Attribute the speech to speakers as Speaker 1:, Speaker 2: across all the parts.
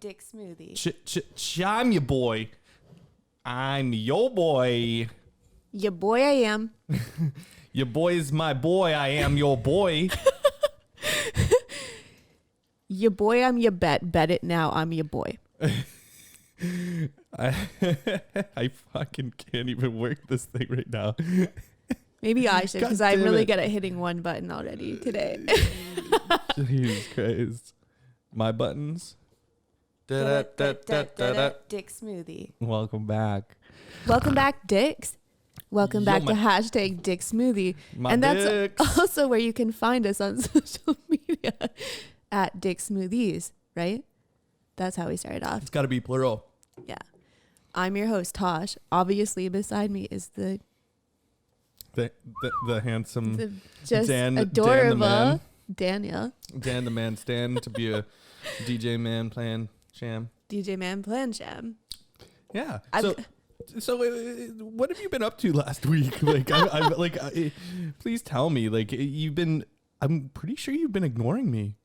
Speaker 1: DickSmoothie. I'm your boy. I'm your boy.
Speaker 2: Your boy I am.
Speaker 1: Your boy is my boy. I am your boy.
Speaker 2: Your boy, I'm your bet. Bet it now. I'm your boy.
Speaker 1: I fucking can't even work this thing right now.
Speaker 2: Maybe I should, because I'm really good at hitting one button already today.
Speaker 1: Jesus Christ. My buttons.
Speaker 2: DickSmoothie.
Speaker 1: Welcome back.
Speaker 2: Welcome back, Dicks. Welcome back to hashtag DickSmoothie. And that's
Speaker 1: dicks.
Speaker 2: also where you can find us on social media at DickSmoothies, right? That's how we started off.
Speaker 1: It's got to be plural.
Speaker 2: Yeah. I'm your host, Tash. Obviously, beside me is the
Speaker 1: handsome
Speaker 2: just adorable Daniel.
Speaker 1: Dan the man stand to be a DJ man plan sham.
Speaker 2: DJ man plan sham.
Speaker 1: Yeah. So what have you been up to last week? Like, please tell me. Like, I'm pretty sure you've been ignoring me.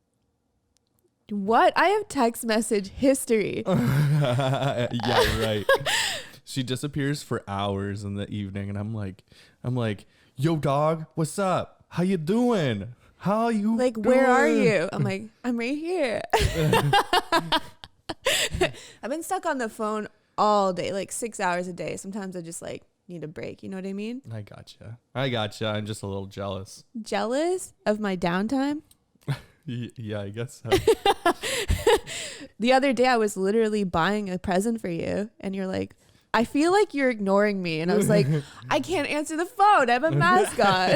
Speaker 2: What? I have text message history.
Speaker 1: Yeah, right. She disappears for hours in the evening, and I'm like, yo, dog, what's up? How you doing? How you
Speaker 2: like,
Speaker 1: doing?
Speaker 2: where are you? I'm like, I'm right here. I've been stuck on the phone all day, like 6 hours a day. Sometimes I just like need a break. You know what I mean?
Speaker 1: I gotcha. I'm just a little jealous.
Speaker 2: Jealous of my downtime?
Speaker 1: Yeah, I guess so.
Speaker 2: The other day I was literally buying a present for you, and you're like, I feel like you're ignoring me. And I was like, I can't answer the phone. I have a mask on.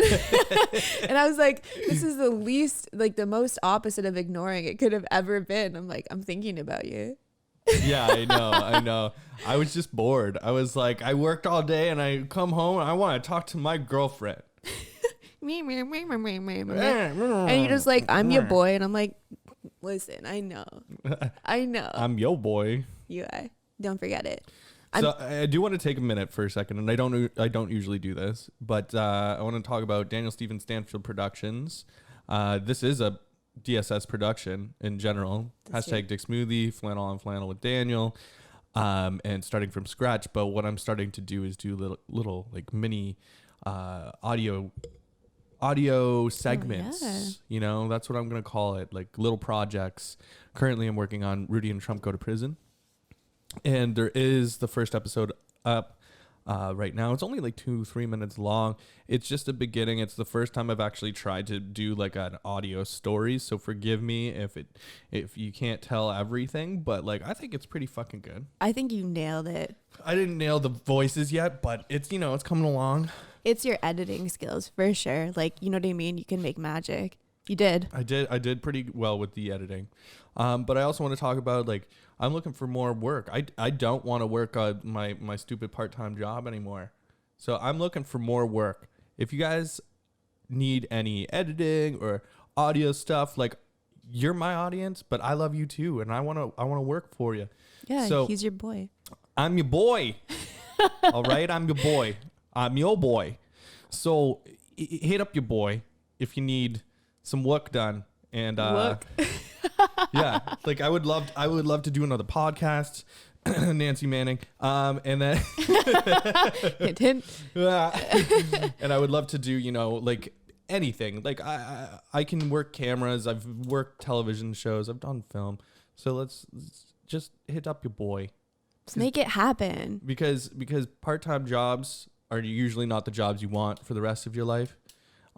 Speaker 2: And I was like, this is the most opposite of ignoring it could have ever been. I'm like, I'm thinking about you.
Speaker 1: Yeah, I know. I was just bored. I was like, I worked all day and I come home and I want to talk to my girlfriend.
Speaker 2: And you're just like, I'm your boy. And I'm like, listen, I know.
Speaker 1: I'm your boy.
Speaker 2: You are. Don't forget it.
Speaker 1: So I do want to take a minute for a second, and I don't usually do this, but I want to talk about Daniel Stephen Stanfield Productions. This is a DSS production in general. Hashtag DickSmoothie, flannel on flannel with Daniel, and starting from scratch. But what I'm starting to do is do little like mini audio segments.
Speaker 2: Oh, yeah.
Speaker 1: You know, that's what I'm gonna call it, like little projects. Currently, I'm working on Rudy and Trump Go to Prison. And there is the first episode up right now. It's only like 2-3 minutes long. It's just a beginning. It's the first time I've actually tried to do like an audio story. So forgive me if you can't tell everything, but like I think it's pretty fucking good.
Speaker 2: I think you nailed it.
Speaker 1: I didn't nail the voices yet, but it's it's coming along.
Speaker 2: It's your editing skills for sure. Like, you know what I mean? You can make magic. You did.
Speaker 1: I did pretty well with the editing. But I also want to talk about like I'm looking for more work. I don't want to work my stupid part-time job anymore. So I'm looking for more work. If you guys need any editing or audio stuff, like you're my audience, but I love you too, and I want to work for you.
Speaker 2: Yeah,
Speaker 1: so
Speaker 2: he's your boy.
Speaker 1: I'm your boy. All right, I'm your boy. I'm your boy. So hit up your boy if you need some work done. And yeah, like I would love to do another podcast, Nancy Manning, and then
Speaker 2: hint, hint.
Speaker 1: And I would love to do like anything. Like I can work cameras. I've worked television shows. I've done film. So let's just hit up your boy.
Speaker 2: Let's make it happen.
Speaker 1: Because part-time jobs are usually not the jobs you want for the rest of your life.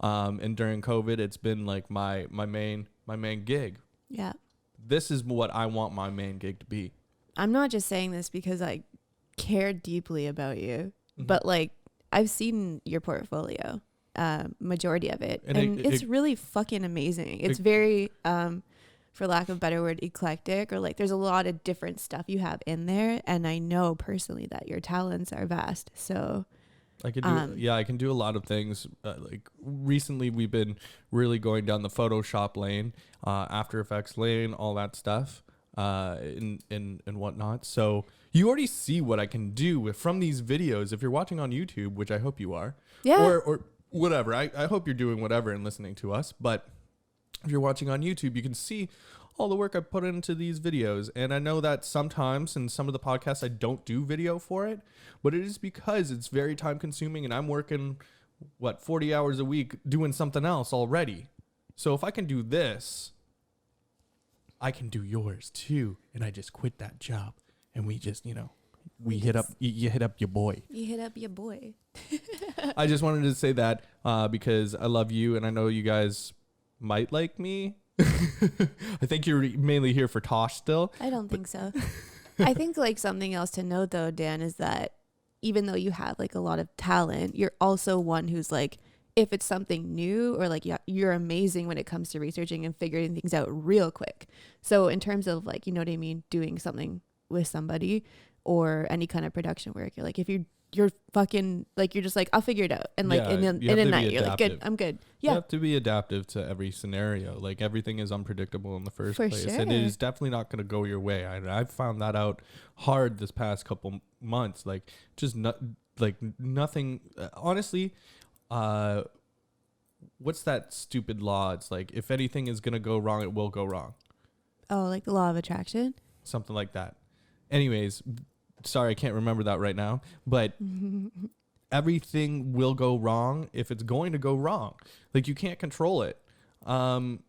Speaker 1: And during COVID, it's been like my main gig.
Speaker 2: Yeah.
Speaker 1: This is what I want my main gig to be.
Speaker 2: I'm not just saying this because I care deeply about you, but like I've seen your portfolio, majority of it, and it's really fucking amazing. It's very, for lack of a better word, eclectic, or like there's a lot of different stuff you have in there, and I know personally that your talents are vast. So
Speaker 1: I can do a lot of things. Like recently, we've been really going down the Photoshop lane, After Effects lane, all that stuff, and whatnot. So you already see what I can do from these videos. If you're watching on YouTube, which I hope you are,
Speaker 2: yeah,
Speaker 1: or whatever. I hope you're doing whatever and listening to us. But if you're watching on YouTube, you can see all the work I put into these videos. And I know that sometimes in some of the podcasts, I don't do video for it, but it is because it's very time consuming and I'm working, 40 hours a week doing something else already. So if I can do this, I can do yours too. And I just quit that job and we just, you hit up your boy.
Speaker 2: You hit up your boy.
Speaker 1: I just wanted to say that because I love you and I know you guys might like me. I think you're mainly here for Tash still.
Speaker 2: I don't think so. I think like something else to note though, Dan, is that even though you have like a lot of talent, you're also one who's like, if it's something new or like you're amazing when it comes to researching and figuring things out real quick. So in terms of like, you know what I mean, doing something with somebody or any kind of production work, you're like, if you're fucking like, you're just like, I'll figure it out. And like in a night, you're like, good, I'm good. Yeah.
Speaker 1: You have to be adaptive to every scenario. Like everything is unpredictable in the first place.
Speaker 2: Sure.
Speaker 1: And it is definitely not going to go your way. I've found that out hard this past couple months. Like just nothing, honestly, what's that stupid law? It's like, if anything is going to go wrong, it will go wrong.
Speaker 2: Oh, like the law of attraction?
Speaker 1: Something like that. Anyways, sorry, I can't remember that right now, but everything will go wrong if it's going to go wrong. Like you can't control it. And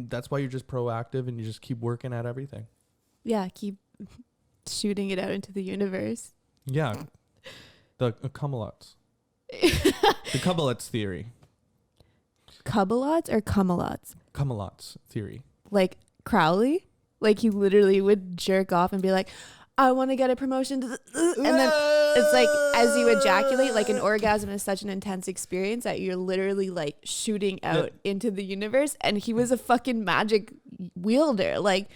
Speaker 1: that's why you're just proactive and you just keep working at everything.
Speaker 2: Yeah. Keep shooting it out into the universe.
Speaker 1: Yeah. The Cumalots. The Cumalots theory.
Speaker 2: Cumalots or Cumalots?
Speaker 1: Cumalots theory.
Speaker 2: Like Crowley? Like he literally would jerk off and be like, I want to get a promotion. And then it's like, as you ejaculate, like an orgasm is such an intense experience that you're literally like shooting out into the universe. And he was a fucking magic wielder. Like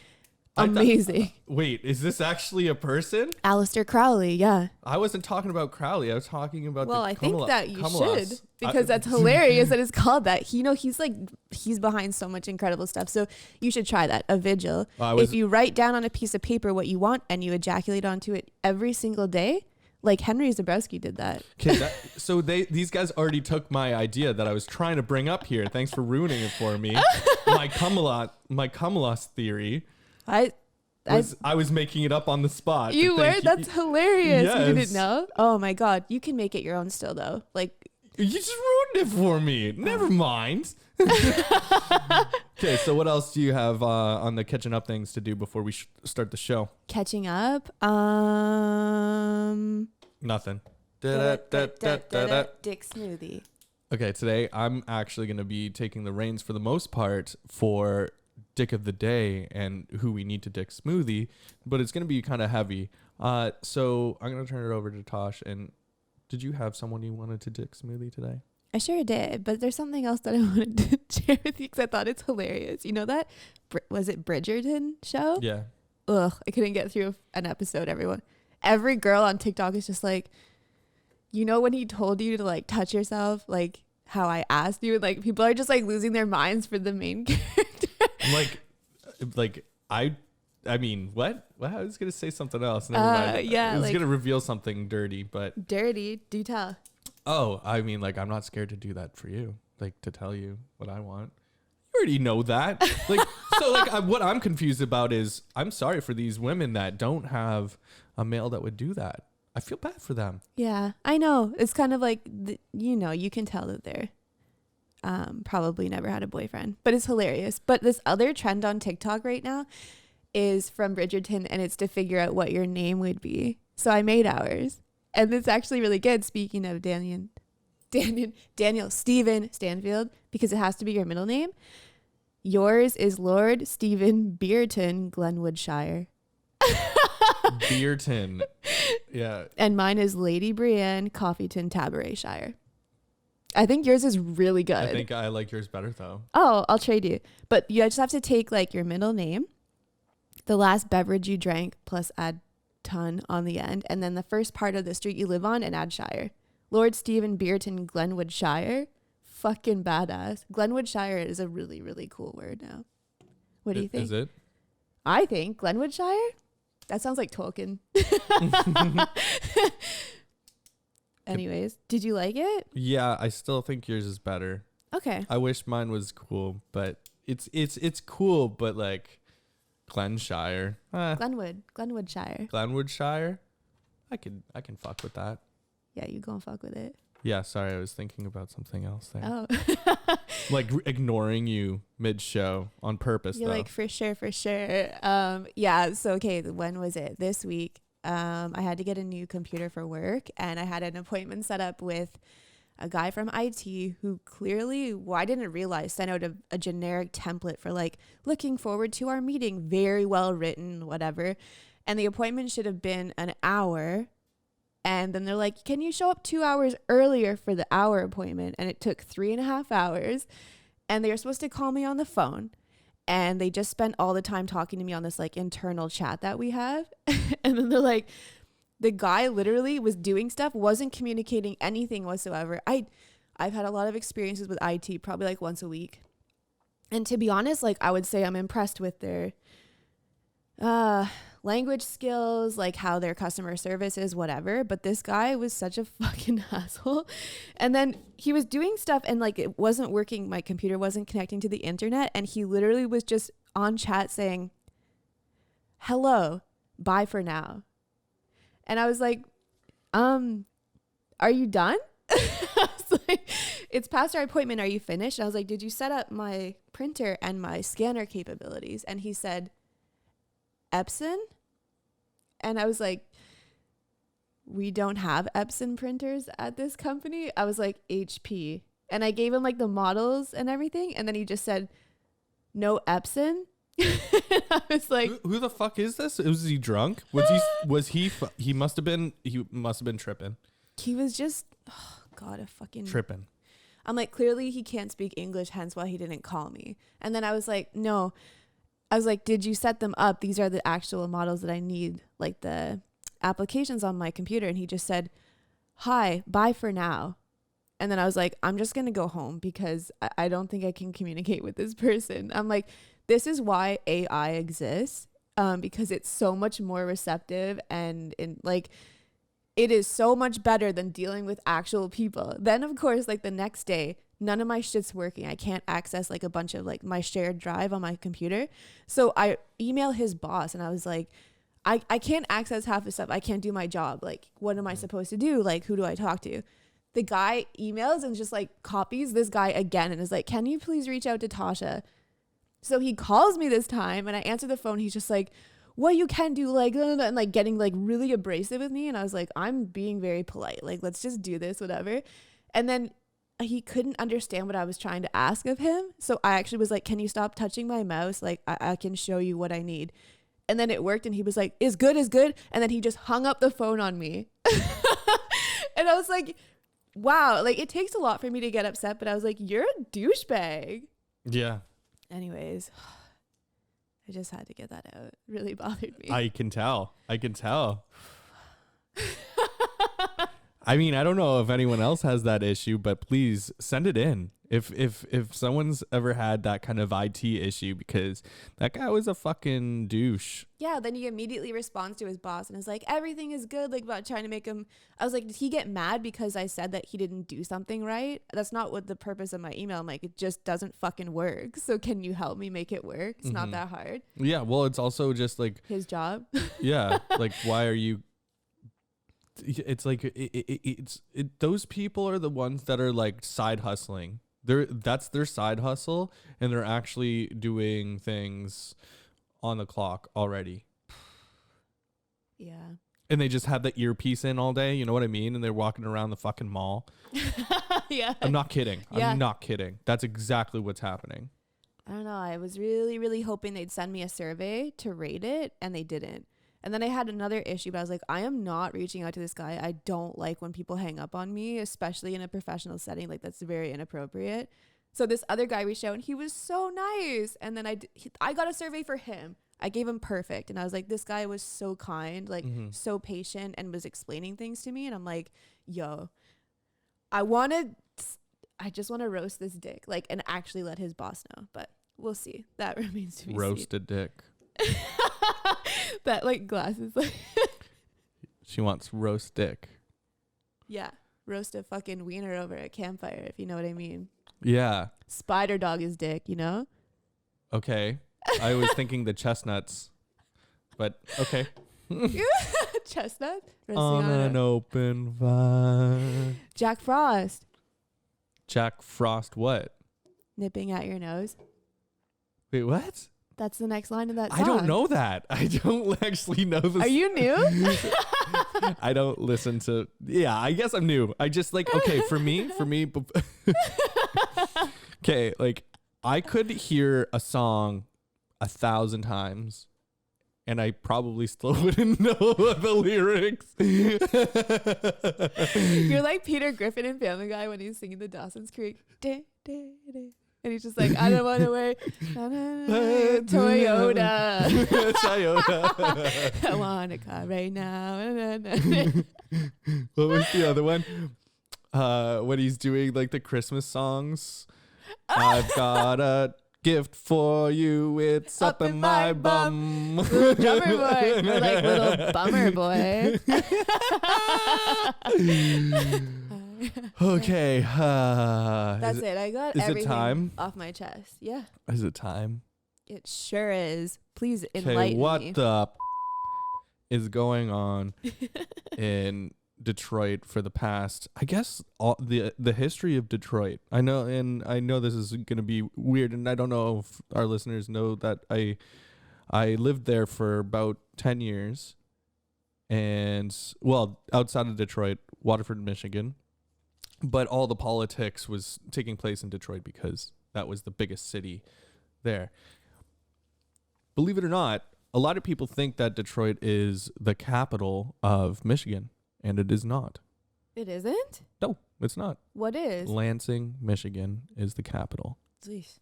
Speaker 2: amazing.
Speaker 1: Wait, is this actually a person?
Speaker 2: Aleister Crowley. Yeah.
Speaker 1: I wasn't talking about Crowley. I was talking about
Speaker 2: I think that you
Speaker 1: Cumalots.
Speaker 2: should, because that's hilarious that it's called that. He's behind so much incredible stuff. So you should try that. A vigil. If you write down on a piece of paper what you want and you ejaculate onto it every single day, like Henry Zabrowski did that.
Speaker 1: Okay, so these guys already took my idea that I was trying to bring up here. Thanks for ruining it for me. my Cumalots theory. I was making it up on the spot.
Speaker 2: You were? That's hilarious.
Speaker 1: Yes.
Speaker 2: You didn't know? Oh my God. You can make it your own still though. Like
Speaker 1: you just ruined it for me. Never mind. Okay, so what else do you have on the catching up things to do before we start the show?
Speaker 2: Catching up?
Speaker 1: Nothing.
Speaker 2: DickSmoothie.
Speaker 1: Okay, today I'm actually going to be taking the reins for the most part for Dick of the Day and who we need to DickSmoothie, but it's going to be kind of heavy. So I'm going to turn it over to Tash. And did you have someone you wanted to DickSmoothie today?
Speaker 2: I sure did, but there's something else that I wanted to share with you because I thought it's hilarious. You know that? Was it Bridgerton show?
Speaker 1: Yeah.
Speaker 2: Ugh, I couldn't get through an episode, everyone. Every girl on TikTok is just like, you know when he told you to like touch yourself, like how I asked you? Like people are just like losing their minds for the main character.
Speaker 1: I mean, what? Well, I was going to say something else. Never mind.
Speaker 2: Yeah.
Speaker 1: I was going to reveal something dirty, but...
Speaker 2: Dirty? Do tell.
Speaker 1: Oh, I mean, like, I'm not scared to do that for you. Like, to tell you what I want. You already know that. Like, so, like, what I'm confused about is I'm sorry for these women that don't have a male that would do that. I feel bad for them.
Speaker 2: Yeah, I know. It's kind of like, you can tell that they're probably never had a boyfriend, but it's hilarious. But this other trend on TikTok right now is from Bridgerton, and it's to figure out what your name would be. So I made ours, and it's actually really good. Speaking of Daniel Stephen Stanfield, because it has to be your middle name. Yours is Lord Stephen Beerton Glenwoodshire.
Speaker 1: Beerton. Yeah.
Speaker 2: And mine is Lady Brienne Coffeeton Tabaretshire. I think yours is really good.
Speaker 1: I think I like yours better though.
Speaker 2: Oh, I'll trade you. But you just have to take like your middle name, the last beverage you drank, plus add ton on the end, and then the first part of the street you live on and add shire. Lord Stephen Beerton Glenwoodshire. Fucking badass. Glenwoodshire is a really, really cool word now. What do you think?
Speaker 1: Is it?
Speaker 2: I think Glenwoodshire? That sounds like Tolkien. Anyways, did you like it?
Speaker 1: Yeah, I still think yours is better.
Speaker 2: Okay.
Speaker 1: I wish mine was cool, but it's cool, but like Glenshire.
Speaker 2: Glenwoodshire.
Speaker 1: Glenwoodshire? I can fuck with that.
Speaker 2: Yeah, you go and fuck with it.
Speaker 1: Yeah, sorry, I was thinking about something else there.
Speaker 2: Oh.
Speaker 1: Like ignoring you mid-show on purpose,
Speaker 2: You're
Speaker 1: though.
Speaker 2: like, for sure. Yeah, so okay, when was it? This week. I had to get a new computer for work, and I had an appointment set up with a guy from IT who clearly, I didn't realize, sent out a generic template for like, looking forward to our meeting, very well written, whatever. And the appointment should have been an hour. And then they're like, can you show up 2 hours earlier for the hour appointment? And it took 3.5 hours. And they were supposed to call me on the phone. And they just spent all the time talking to me on this like internal chat that we have. And then they're like, the guy literally was doing stuff, wasn't communicating anything whatsoever. I've had a lot of experiences with IT, probably like once a week. And to be honest, like I would say I'm impressed with their language skills, like how their customer service is, whatever. But this guy was such a fucking asshole. And then he was doing stuff and like it wasn't working. My computer wasn't connecting to the internet. And he literally was just on chat saying, hello, bye for now. And I was like, are you done? I was like, it's past our appointment. Are you finished? And I was like, did you set up my printer and my scanner capabilities? And he said, Epson? And I was like, we don't have Epson printers at this company. I was like, HP. And I gave him like the models and everything. And then he just said, no Epson. I was like,
Speaker 1: who the fuck is this? Was he drunk? He must have been tripping.
Speaker 2: He was just, oh God, a fucking
Speaker 1: tripping.
Speaker 2: I'm like, clearly he can't speak English, hence why he didn't call me. And then I was like, no. I was like, did you set them up? These are the actual models that I need, like the applications on my computer. And he just said, hi, bye for now. And then I was like, I'm just going to go home because I don't think I can communicate with this person. I'm like, this is why AI exists, because it's so much more receptive and like it is so much better than dealing with actual people. Then, of course, like the next day, none of my shit's working. I can't access like a bunch of like my shared drive on my computer. So I email his boss and I was like, I can't access half the stuff. I can't do my job. Like, what am I supposed to do? Like, who do I talk to? The guy emails and just like copies this guy again and is like, can you please reach out to Tasha? So he calls me this time and I answer the phone. He's just like, what you can do, like, and like getting like really abrasive with me. And I was like, I'm being very polite. Like, let's just do this, whatever. And then he couldn't understand what I was trying to ask of him. So I actually was like, can you stop touching my mouse? Like, I can show you what I need. And then it worked. And he was like, is good. And then he just hung up the phone on me. And I was like, wow, like it takes a lot for me to get upset. But I was like, you're a douchebag.
Speaker 1: Yeah.
Speaker 2: Anyways, I just had to get that out. It really bothered me.
Speaker 1: I can tell. I mean, I don't know if anyone else has that issue, but please send it in. If someone's ever had that kind of IT issue, because that guy was a fucking douche.
Speaker 2: Yeah, then he immediately responds to his boss and is like, everything is good, like about trying to make him. I was like, did he get mad because I said that he didn't do something right? That's not what the purpose of my email. I'm like, it just doesn't fucking work. So can you help me make it work? It's not that hard.
Speaker 1: Yeah, well, it's also just like
Speaker 2: his job.
Speaker 1: Yeah, like why are you? It's like those people are the ones that are like side hustling. That's their side hustle, and they're actually doing things on the clock already.
Speaker 2: Yeah.
Speaker 1: And they just have the earpiece in all day, you know what I mean? And they're walking around the fucking mall.
Speaker 2: Yeah.
Speaker 1: I'm not kidding.
Speaker 2: Yeah.
Speaker 1: I'm not kidding. That's exactly what's happening.
Speaker 2: I don't know. I was really, really hoping they'd send me a survey to rate it, and they didn't. And then I had another issue, but I was like, I am not reaching out to this guy. I don't like when people hang up on me, especially in a professional setting. Like, that's very inappropriate. So this other guy reached out, and he was so nice. And then I got a survey for him. I gave him perfect. And I was like, this guy was so kind, like so patient, and was explaining things to me. And I'm like, yo, I just want to roast this dick, like, and actually let his boss know. But we'll see. That remains to be seen.
Speaker 1: Roast a dick.
Speaker 2: That like glasses. Like
Speaker 1: she wants roast dick.
Speaker 2: Yeah, roast a fucking wiener over a campfire, if you know what I mean.
Speaker 1: Yeah.
Speaker 2: Spider dog is dick, you know?
Speaker 1: Okay. I was thinking the chestnuts, but okay.
Speaker 2: Chestnut?
Speaker 1: On an open fire.
Speaker 2: Jack Frost.
Speaker 1: Jack Frost what?
Speaker 2: Nipping at your nose.
Speaker 1: Wait, what?
Speaker 2: That's the next line of that song.
Speaker 1: I don't know that. I don't actually know this.
Speaker 2: Are you new?
Speaker 1: I don't listen to. Yeah, I guess I'm new. I just like, okay, for me. Okay, like I could hear a song 1,000 times and I probably still wouldn't know the lyrics.
Speaker 2: You're like Peter Griffin in Family Guy when he's singing the Dawson's Creek. And he's just like, I don't want to wait. Toyota. I want a car right now.
Speaker 1: What was the other one? When he's doing like the Christmas songs. I've got a gift for you. It's up in my bum.
Speaker 2: Little drummer boy. Or like little bummer boy.
Speaker 1: Okay.
Speaker 2: That's it. I got everything off my chest. Yeah.
Speaker 1: Is it time?
Speaker 2: It sure is. Please enlighten me.
Speaker 1: What the is going on in Detroit for the past, I guess, all the history of Detroit. I know this is going to be weird, and I don't know if our listeners know that I lived there for about 10 years, and well, outside of Detroit, Waterford, Michigan, but all the politics was taking place in Detroit because that was the biggest city there. Believe it or not, a lot of people think that Detroit is the capital of Michigan. And it is not.
Speaker 2: It isn't?
Speaker 1: No, it's not.
Speaker 2: What is?
Speaker 1: Lansing, Michigan is the capital.
Speaker 2: Jeez.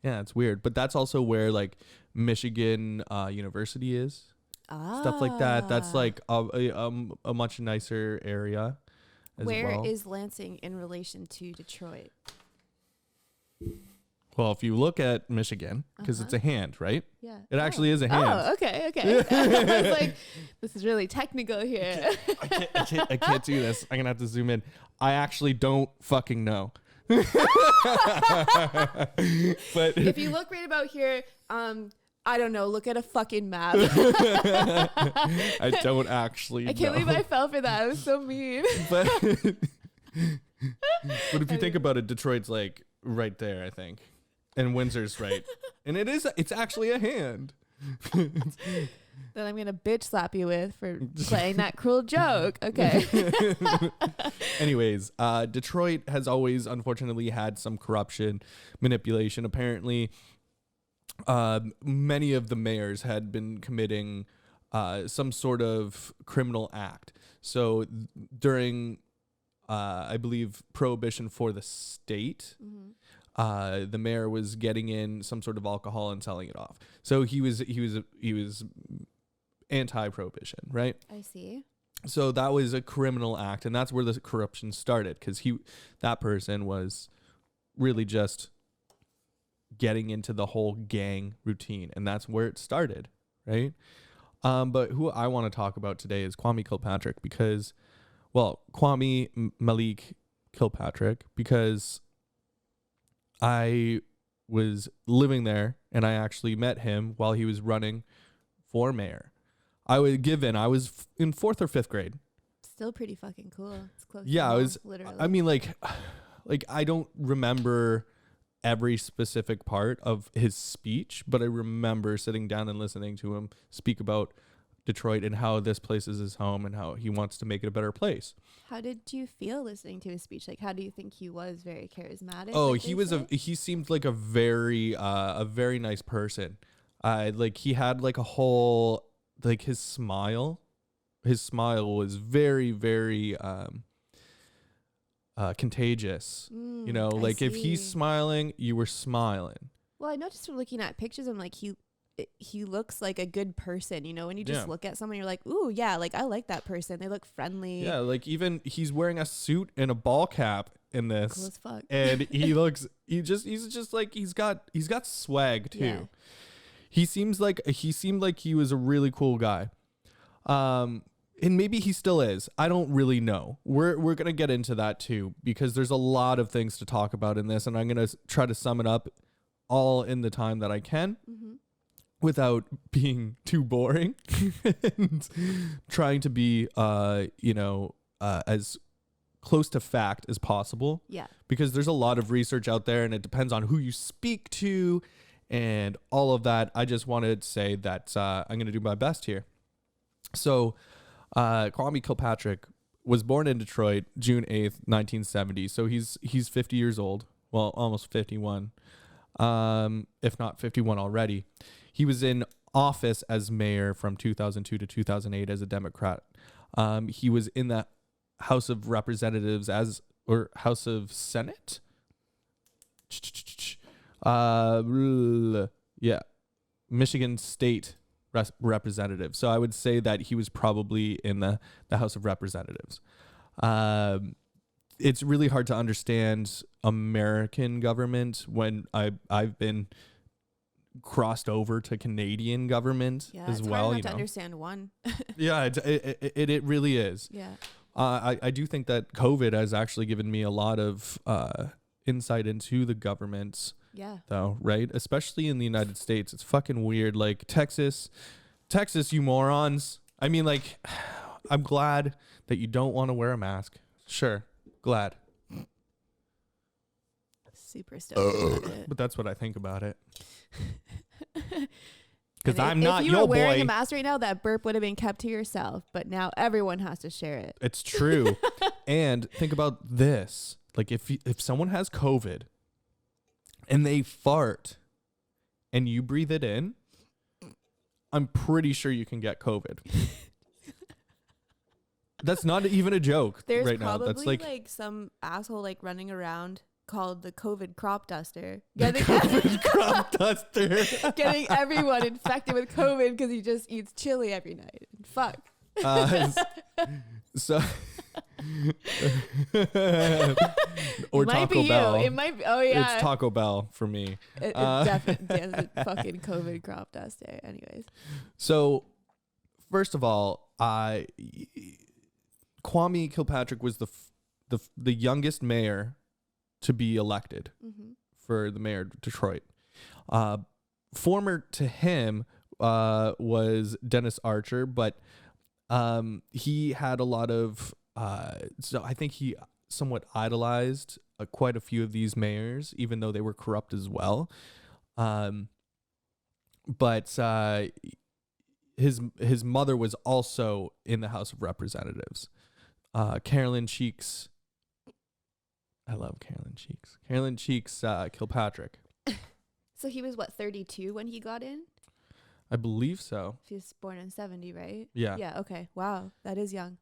Speaker 1: Yeah, it's weird. But that's also where like Michigan University is. Stuff like that. That's like a much nicer area as
Speaker 2: Where
Speaker 1: well.
Speaker 2: is Lansing in relation to Detroit?
Speaker 1: Well, if you look at Michigan, because it's a hand, right?
Speaker 2: Yeah.
Speaker 1: It actually is a hand.
Speaker 2: Oh, okay. I was like, this is really technical here.
Speaker 1: I can't do this. I'm going to have to zoom in. I actually don't fucking know. But
Speaker 2: if you look right about here, I don't know, look at a fucking map.
Speaker 1: I don't actually
Speaker 2: I can't believe I fell for that. I was so mean.
Speaker 1: But if you think about it, Detroit's like right there, I think. And Windsor's right. And it's actually a hand.
Speaker 2: That I'm going to bitch slap you with for playing that cruel joke. Okay.
Speaker 1: Anyways, Detroit has always, unfortunately, had some corruption, manipulation. Apparently, many of the mayors had been committing some sort of criminal act. So during, I believe, prohibition for the state, the mayor was getting in some sort of alcohol and selling it off. So he was anti-prohibition, right?
Speaker 2: I see.
Speaker 1: So that was a criminal act, and that's where the corruption started, because that person was really just getting into the whole gang routine, and that's where it started, right? But who I want to talk about today is Kwame Kilpatrick, because, well, Kwame Malik Kilpatrick, because I was living there and I actually met him while he was running for mayor. I was in 4th or 5th grade.
Speaker 2: Still pretty fucking cool. It's close.
Speaker 1: Yeah,
Speaker 2: to
Speaker 1: I was
Speaker 2: literally.
Speaker 1: I mean, like I don't remember every specific part of his speech, but I remember sitting down and listening to him speak about Detroit and how this place is his home and how he wants to make it a better place.
Speaker 2: How did you feel listening to his speech? Like, how do you think he was? Very charismatic?
Speaker 1: Oh, he seemed like a very nice person. He had like a whole, like his smile was very, very contagious. You know, like if he's smiling, you were smiling.
Speaker 2: Well, I noticed from looking at pictures, I'm like, he looks like a good person, you know, when you just look at someone, you're like, ooh, yeah, like I like that person. They look friendly.
Speaker 1: Yeah, like even he's wearing a suit and a ball cap in this.
Speaker 2: Cool as fuck.
Speaker 1: And he's just like he's got swag too. Yeah. He seemed like he was a really cool guy. and maybe he still is. I don't really know. We're going to get into that too, because there's a lot of things to talk about in this, and I'm going to try to sum it up all in the time that I can without being too boring and trying to be, as close to fact as possible.
Speaker 2: Yeah.
Speaker 1: Because there's a lot of research out there, and it depends on who you speak to and all of that. I just wanted to say that I'm going to do my best here. So, Kwame Kilpatrick was born in Detroit, June 8th, 1970. So he's 50 years old. Well, almost 51, if not 51 already. He was in office as mayor from 2002 to 2008 as a Democrat. He was in the House of Representatives or House of Senate. Michigan State representative. So I would say that he was probably in the House of Representatives. It's really hard to understand American government when I've been crossed over to Canadian government as well.
Speaker 2: Hard to understand one.
Speaker 1: Yeah, it really is.
Speaker 2: Yeah.
Speaker 1: I do think that COVID has actually given me a lot of insight into the government.
Speaker 2: Yeah.
Speaker 1: Though, right? Especially in the United States. It's fucking weird. Like Texas, you morons. I mean, like, I'm glad that you don't want to wear a mask. Sure. Glad.
Speaker 2: Super stoked about it.
Speaker 1: But that's what I think about it. Because I'm not your boy.
Speaker 2: If you were wearing a mask right now, that burp would have been kept to yourself. But now everyone has to share it.
Speaker 1: It's true. And think about this. Like, if someone has COVID and they fart and you breathe it in, I'm pretty sure you can get COVID. That's not even a joke.
Speaker 2: There's
Speaker 1: right now. That's
Speaker 2: like some asshole like running around called the COVID crop duster.
Speaker 1: COVID crop duster.
Speaker 2: Getting everyone infected with COVID because he just eats chili every night. Fuck.
Speaker 1: So or Taco Bell.
Speaker 2: It might be. Oh yeah,
Speaker 1: it's Taco Bell for me.
Speaker 2: It definitely fucking COVID crop duster. Anyways,
Speaker 1: so first of all, Kwame Kilpatrick was the youngest mayor to be elected for the mayor of Detroit. Former to him was Dennis Archer, but he had a lot of so I think he somewhat idolized quite a few of these mayors, even though they were corrupt as well. But his mother was also in the House of Representatives. Carolyn Cheeks. I love Carolyn Cheeks. Carolyn Cheeks Kilpatrick.
Speaker 2: So he was 32 when he got in?
Speaker 1: I believe so.
Speaker 2: He was born in 70, right?
Speaker 1: Yeah.
Speaker 2: Yeah, okay. Wow, that is young.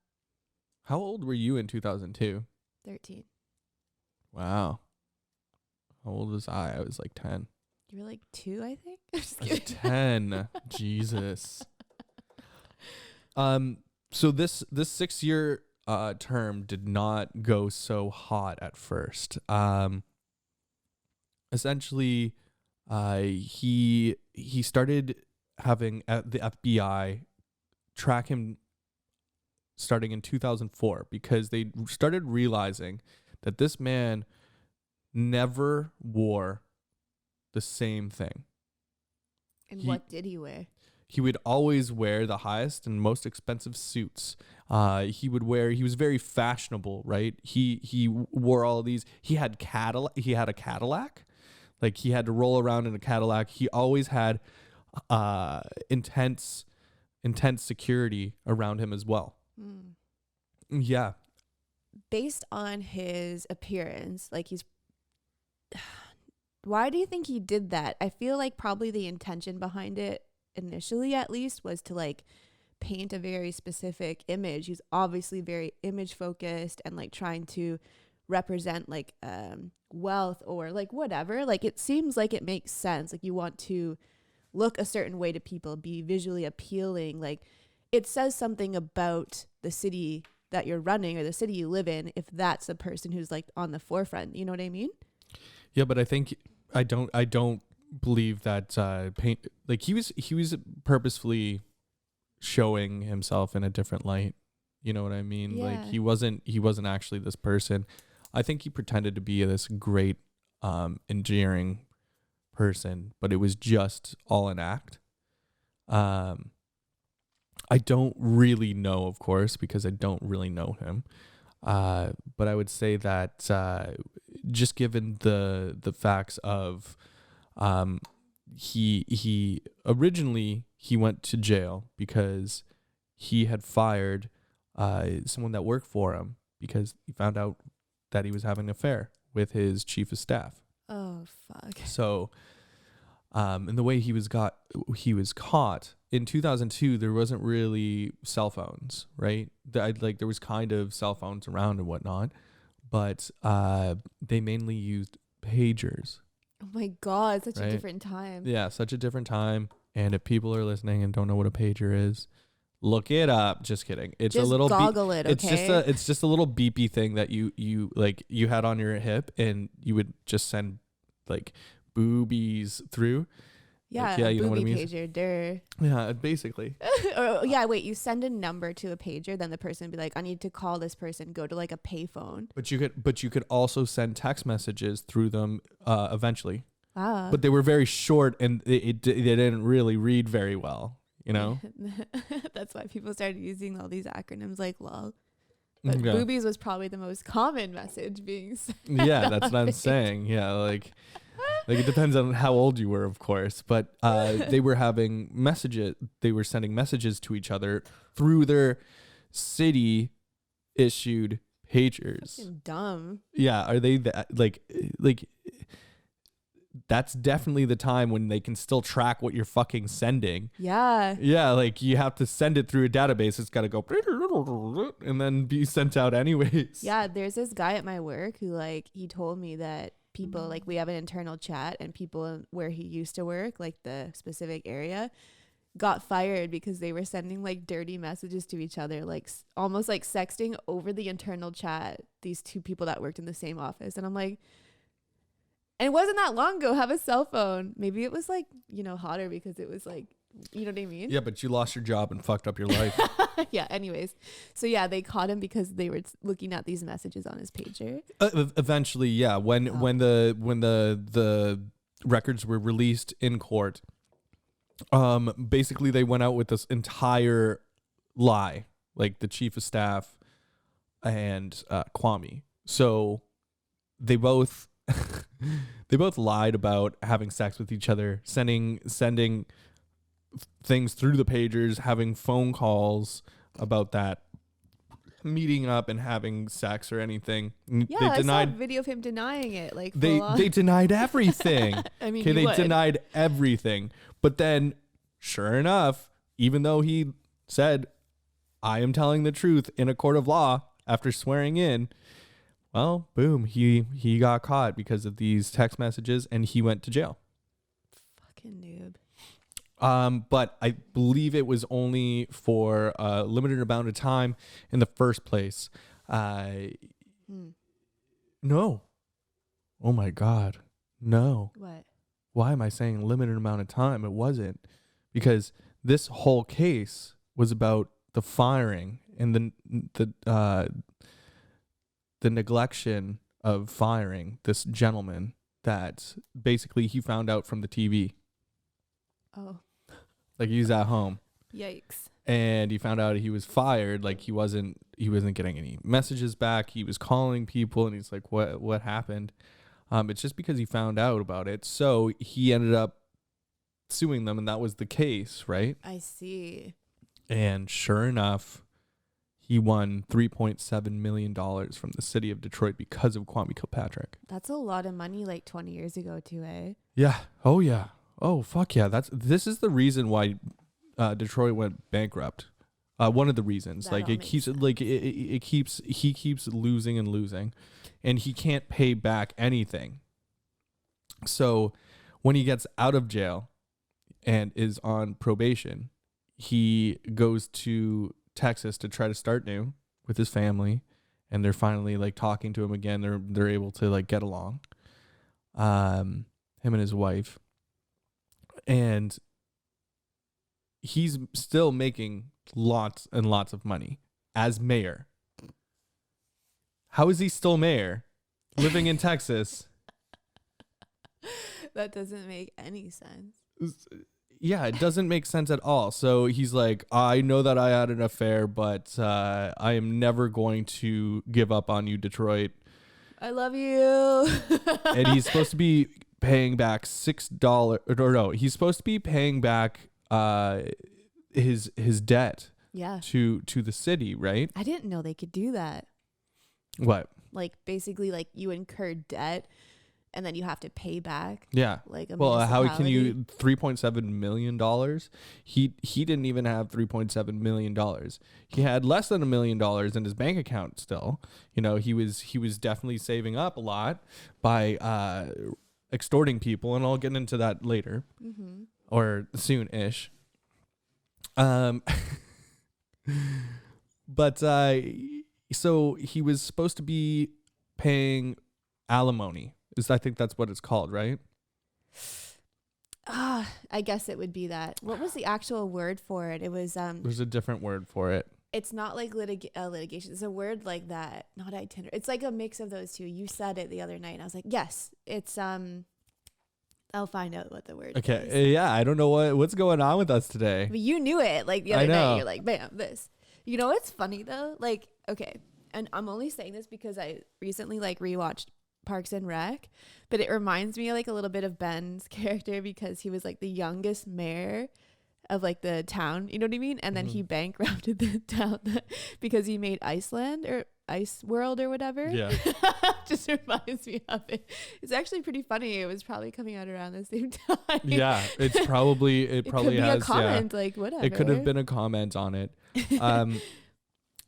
Speaker 1: How old were you in 2002?
Speaker 2: 13.
Speaker 1: Wow. How old was I? I was like 10.
Speaker 2: You were like 2, I think? I'm just
Speaker 1: kidding. 10. Jesus. So this 6-year term did not go so hot at first. Essentially, he started having the FBI track him starting in 2004 because they started realizing that this man never wore the same thing.
Speaker 2: And what did he wear?
Speaker 1: He would always wear the highest and most expensive suits. He was very fashionable, right? He wore all of these. He had a Cadillac. Like, he had to roll around in a Cadillac. He always had intense security around him as well.
Speaker 2: Mm.
Speaker 1: Yeah.
Speaker 2: Based on his appearance, like why do you think he did that? I feel like probably the intention behind it, initially at least, was to like paint a very specific image. He's obviously very image focused and like trying to represent like wealth or like whatever. Like, it seems like it makes sense. Like, you want to look a certain way to people, be visually appealing. Like, it says something about the city that you're running or the city you live in if that's the person who's like on the forefront. You know what I mean?
Speaker 1: Yeah, but I don't believe that paint, like, he was purposefully showing himself in a different light. You know what I mean?
Speaker 2: Yeah.
Speaker 1: Like he wasn't actually this person. I think he pretended to be this great, endearing person, but it was just all an act. I don't really know, of course, because I don't really know him. But I would say that just given the facts of he originally he went to jail because he had fired someone that worked for him because he found out that he was having an affair with his chief of staff.
Speaker 2: Oh fuck.
Speaker 1: So and the way he was caught in 2002, there wasn't really cell phones, right? There was kind of cell phones around and whatnot, but they mainly used pagers.
Speaker 2: Oh my God, such
Speaker 1: right?
Speaker 2: a different time.
Speaker 1: Yeah, such a different time. And if people are listening and don't know what a pager is, look it up. Just kidding. It's
Speaker 2: just
Speaker 1: a little
Speaker 2: goggle it, okay?
Speaker 1: It's just a little beepy thing that you had on your hip, and you would just send like boobies through.
Speaker 2: Yeah,
Speaker 1: like, yeah, you know what I mean?
Speaker 2: pager, der.
Speaker 1: Yeah, basically.
Speaker 2: Wait, you send a number to a pager, then the person would be like, I need to call this person, go to like a payphone.
Speaker 1: But you could also send text messages through them eventually.
Speaker 2: Wow.
Speaker 1: But they were very short, and they didn't really read very well, you know?
Speaker 2: That's why people started using all these acronyms like LOL. But
Speaker 1: Yeah.
Speaker 2: boobies was probably the most common message being sent.
Speaker 1: Yeah, that's what I'm saying. Yeah, like it depends on how old you were, of course. But they were having messages. They were sending messages to each other through their city issued pagers.
Speaker 2: Fucking dumb.
Speaker 1: Yeah, are they that like? That's definitely the time when they can still track what you're fucking sending.
Speaker 2: Yeah.
Speaker 1: Yeah, like you have to send it through a database. It's got to go and then be sent out anyways.
Speaker 2: Yeah, there's this guy at my work who like he told me that people like we have an internal chat and people where he used to work, like the specific area, got fired because they were sending like dirty messages to each other, like almost like sexting over the internal chat, these two people that worked in the same office. And I'm like, and it wasn't that long ago, have a cell phone. Maybe it was like, hotter because it was like, you know what I mean?
Speaker 1: Yeah, but you lost your job and fucked up your life.
Speaker 2: Yeah, anyways. So yeah, they caught him because they were looking at these messages on his pager.
Speaker 1: Eventually, yeah. When the records were released in court, basically they went out with this entire lie, like the chief of staff and Kwame. So they both lied about having sex with each other, sending things through the pagers, having phone calls about that, meeting up and having sex or anything.
Speaker 2: Yeah, I saw a video of him denying it. Like
Speaker 1: they denied everything.
Speaker 2: I mean,
Speaker 1: okay, they denied everything. But then, sure enough, even though he said, "I am telling the truth" in a court of law after swearing in, well, boom, he got caught because of these text messages, and he went to jail.
Speaker 2: Fucking noob.
Speaker 1: But I believe it was only for a limited amount of time in the first place. No. Oh my God. No.
Speaker 2: What?
Speaker 1: Why am I saying limited amount of time? It wasn't, because this whole case was about the firing and the neglection of firing this gentleman that basically he found out from the TV.
Speaker 2: Oh.
Speaker 1: Like he was at home.
Speaker 2: Yikes.
Speaker 1: And he found out he was fired. Like he wasn't getting any messages back. He was calling people and he's like, what happened? It's just because he found out about it. So he ended up suing them, and that was the case, right?
Speaker 2: I see.
Speaker 1: And sure enough, he won $3.7 million from the city of Detroit because of Kwame Kilpatrick.
Speaker 2: That's a lot of money, like 20 years ago too, eh?
Speaker 1: Yeah. Oh yeah. Oh fuck yeah. This is the reason why Detroit went bankrupt. One of the reasons.
Speaker 2: That
Speaker 1: like
Speaker 2: all
Speaker 1: it
Speaker 2: makes
Speaker 1: keeps
Speaker 2: sense.
Speaker 1: like he keeps losing and losing, and he can't pay back anything. So when he gets out of jail and is on probation, he goes to Texas to try to start new with his family, and they're finally like talking to him again. They're able to like get along. Him and his wife. And he's still making lots and lots of money. as mayor. How is he still mayor? Living in Texas.
Speaker 2: That doesn't make any sense.
Speaker 1: Yeah, it doesn't make sense at all. So he's like, I know that I had an affair, but I am never going to give up on you, Detroit.
Speaker 2: I love you.
Speaker 1: And he's supposed to be paying back $6, or no, he's supposed to be paying back his debt.
Speaker 2: Yeah.
Speaker 1: To the city, right?
Speaker 2: I didn't know they could do that.
Speaker 1: What?
Speaker 2: Like basically, like you incur debt, and then you have to pay back.
Speaker 1: Yeah.
Speaker 2: Like a
Speaker 1: well, how can you
Speaker 2: municipality.
Speaker 1: $3.7 million? He didn't even have $3.7 million. He had less than $1 million in his bank account still. You know, he was definitely saving up a lot by extorting people, and I'll get into that later or soon-ish. But so he was supposed to be paying alimony. I think that's what it's called, right?
Speaker 2: I guess it would be that. What was the actual word for it? It was
Speaker 1: There's a different word for it.
Speaker 2: It's not like litigation. It's a word like that. Not itinerary. It's like a mix of those two. You said it the other night, and I was like, yes, it's I'll find out what the word is.
Speaker 1: Okay. Yeah, I don't know what's going on with us today.
Speaker 2: But you knew it like the other night. You're like, bam, this. You know what's funny though? Like, okay, and I'm only saying this because I recently like rewatched Parks and Rec, but it reminds me like a little bit of Ben's character because he was like the youngest mayor of like the town, you know what I mean? And then he bankrupted the town because he made Iceland or Ice World or whatever.
Speaker 1: Yeah.
Speaker 2: Just reminds me of it. It's actually pretty funny. It was probably coming out around the same time.
Speaker 1: Yeah, it probably
Speaker 2: could be
Speaker 1: has
Speaker 2: a comment, like whatever.
Speaker 1: It could have been a comment on it.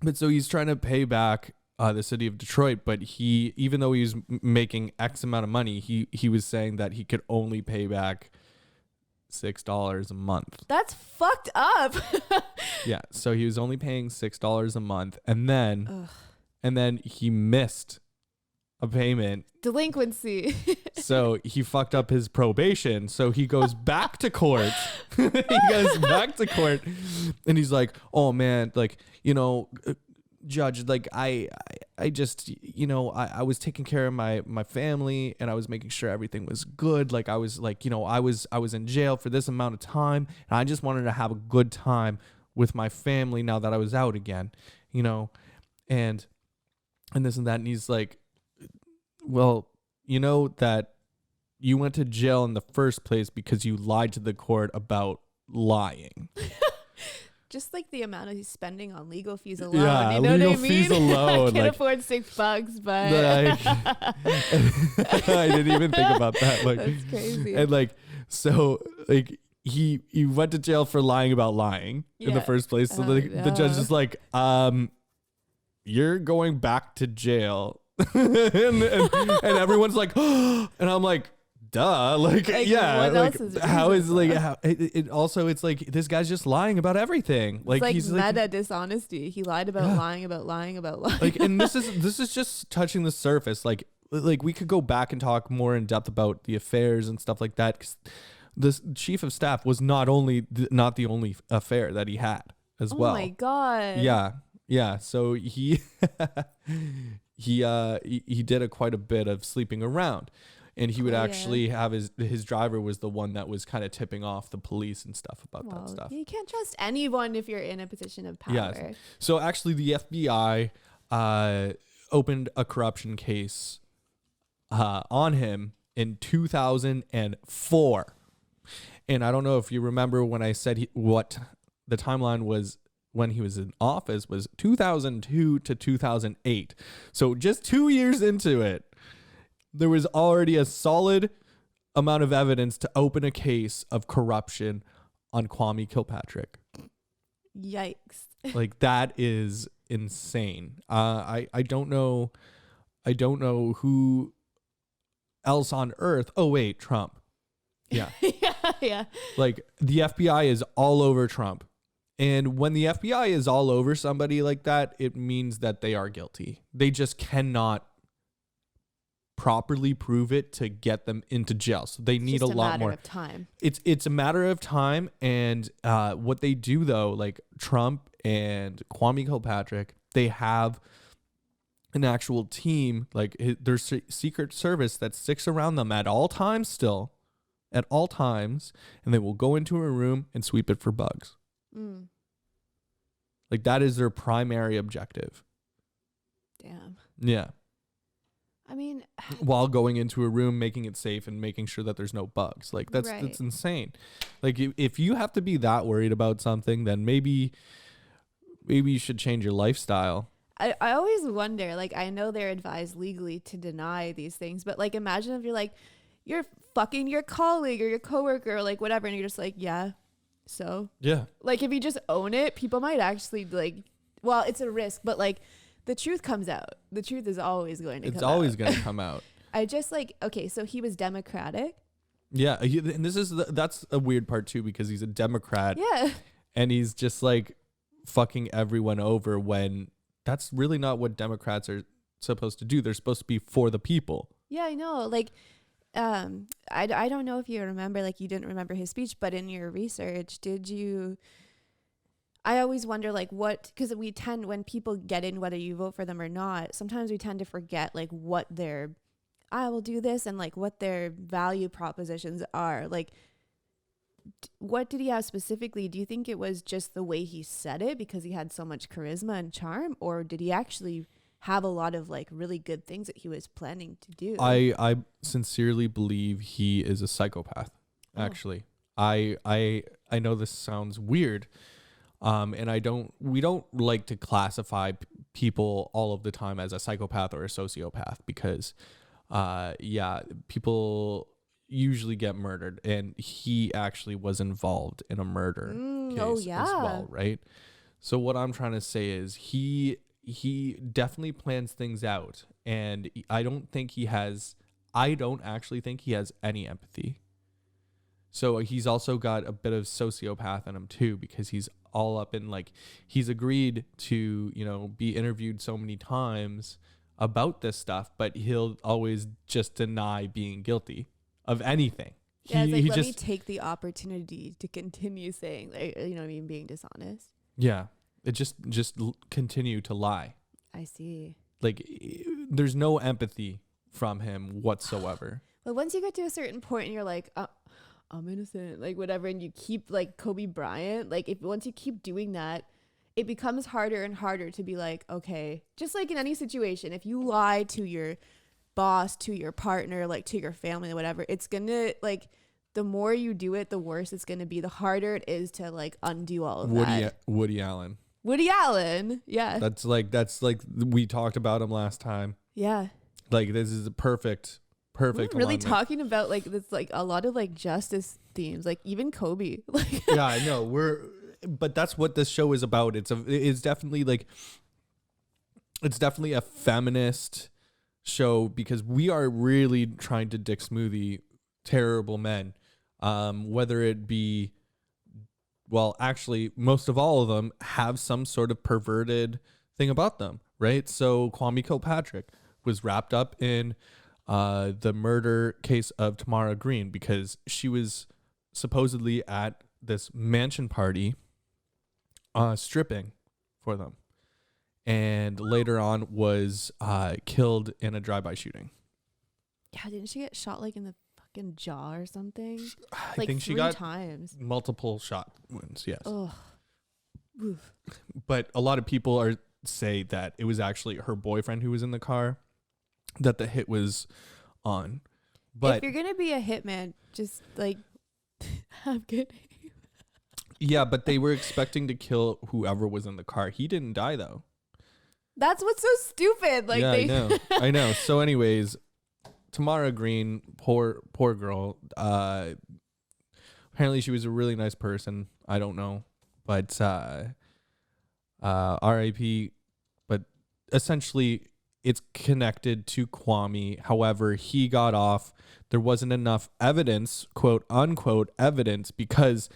Speaker 1: But so he's trying to pay back the city of Detroit, but even though he was making X amount of money, he was saying that he could only pay back $6 a month.
Speaker 2: That's fucked up.
Speaker 1: Yeah, so he was only paying $6 a month, and then he missed a payment.
Speaker 2: Delinquency.
Speaker 1: So he fucked up his probation. So he goes back to court. He goes back to court, and he's like, "Oh man, like, you know, judge, like I just, you know, I was taking care of my family, and I was making sure everything was good. Like I was like, you know, I was in jail for this amount of time, and I just wanted to have a good time with my family now that I was out again, you know, and this and that." And he's like, well, you know that you went to jail in the first place because you lied to the court about lying.
Speaker 2: Just like the amount he's spending on legal fees alone.
Speaker 1: Yeah,
Speaker 2: you know
Speaker 1: legal
Speaker 2: what I mean?
Speaker 1: fees alone.
Speaker 2: I can't afford $6, but
Speaker 1: I didn't even think about that. Like,
Speaker 2: that's crazy.
Speaker 1: And like, so like he went to jail for lying about lying in the first place. So the judge is like, you're going back to jail. and everyone's like, and I'm like, duh, like yeah, like how is like how it also it's like this guy's just lying about everything. Like
Speaker 2: he's meta dishonesty. He lied about lying about lying about lying.
Speaker 1: Like, and this is just touching the surface. Like we could go back and talk more in depth about the affairs and stuff like that. 'Cause the chief of staff was not the only affair that he had as well.
Speaker 2: Oh my god.
Speaker 1: Yeah. So he he did quite a bit of sleeping around, and he would actually have his driver was the one that was kind of tipping off the police and stuff about that stuff.
Speaker 2: You can't trust anyone if you're in a position of power.
Speaker 1: Yes. So actually the FBI opened a corruption case on him in 2004. And I don't know if you remember when I said what the timeline was when he was in office was 2002 to 2008. So just 2 years into it, there was already a solid amount of evidence to open a case of corruption on Kwame Kilpatrick.
Speaker 2: Yikes.
Speaker 1: Like that is insane. I don't know who else on earth. Oh wait, Trump. Yeah.
Speaker 2: Yeah.
Speaker 1: Like the FBI is all over Trump. And when the FBI is all over somebody like that, it means that they are guilty. They just cannot properly prove it to get them into jail. So they need a lot more
Speaker 2: time.
Speaker 1: It's a matter of time. And what they do though, like Trump and Kwame Kilpatrick, they have an actual team, like their secret service that sticks around them at all times at all times, and they will go into a room and sweep it for bugs. Like that is their primary objective.
Speaker 2: Damn.
Speaker 1: Yeah.
Speaker 2: I mean,
Speaker 1: while going into a room, making it safe and making sure that there's no bugs. Like that's insane. Like if you have to be that worried about something, then maybe you should change your lifestyle.
Speaker 2: I always wonder, like, I know they're advised legally to deny these things, but like, imagine if you're fucking your colleague or your coworker or like whatever, and you're just like, yeah, so
Speaker 1: yeah, like
Speaker 2: if you just own it, people might actually like, well, it's a risk, but like the truth comes out. The truth is always going to come out. It's
Speaker 1: always going to come out.
Speaker 2: I just like, okay, so he was Democratic.
Speaker 1: Yeah, and that's a weird part too, because he's a Democrat.
Speaker 2: Yeah.
Speaker 1: And he's just like fucking everyone over when that's really not what Democrats are supposed to do. They're supposed to be for the people.
Speaker 2: Yeah, I know. Like, I don't know if you remember, like you didn't remember his speech, but in your research, I always wonder like because we tend, when people get in, whether you vote for them or not, sometimes we tend to forget like what I will do this and like what their value propositions are. Like, what did he have specifically? Do you think it was just the way he said it because he had so much charisma and charm, or did he actually have a lot of like really good things that he was planning to do?
Speaker 1: I sincerely believe he is a psychopath. Actually, I know this sounds weird, and we don't like to classify people all of the time as a psychopath or a sociopath because, people usually get murdered, and he actually was involved in a murder case as well, right? So what I'm trying to say is he definitely plans things out, and I don't actually think he has any empathy. So he's also got a bit of sociopath in him too, because he's all up in like, he's agreed to, be interviewed so many times about this stuff, but he'll always just deny being guilty of anything.
Speaker 2: Yeah, it's like, let me take the opportunity to continue saying, like, being dishonest.
Speaker 1: Yeah, it just continue to lie.
Speaker 2: I see.
Speaker 1: Like, there's no empathy from him whatsoever.
Speaker 2: But once you get to a certain point and you're like, I'm innocent, like whatever, and you keep like Kobe Bryant, like once you keep doing that, it becomes harder and harder to be like, okay, just like in any situation, if you lie to your boss, to your partner, like to your family or whatever, it's gonna like, the more you do it, the worse it's gonna be, the harder it is to like undo all of that.
Speaker 1: Woody Allen,
Speaker 2: yeah,
Speaker 1: that's like we talked about him last time.
Speaker 2: Yeah,
Speaker 1: like this is a perfect
Speaker 2: we're really talking about like this, like a lot of like justice themes, like even Kobe. Like,
Speaker 1: yeah, I know, but that's what this show is about. It's definitely a feminist show, because we are really trying to DickSmoothie terrible men, whether it be, well, actually most of all of them have some sort of perverted thing about them, right? So Kwame Kilpatrick was wrapped up in the murder case of Tamara Green because she was supposedly at this mansion party stripping for them, and later on was killed in a drive-by shooting.
Speaker 2: Yeah, didn't she get shot like in the fucking jaw or something?
Speaker 1: I think she got times. Multiple shot wounds, yes.
Speaker 2: Oh.
Speaker 1: But a lot of people say that it was actually her boyfriend who was in the car that the hit was on. But
Speaker 2: if you're gonna be a hitman, just like have good aim.
Speaker 1: Yeah, but they were expecting to kill whoever was in the car. He didn't die though.
Speaker 2: That's what's so stupid. Like,
Speaker 1: yeah, I know. So anyways, Tamara Green, poor girl. Apparently she was a really nice person. I don't know, but R.I.P. But essentially, it's connected to Kwame. However, he got off. There wasn't enough evidence, quote unquote, evidence, because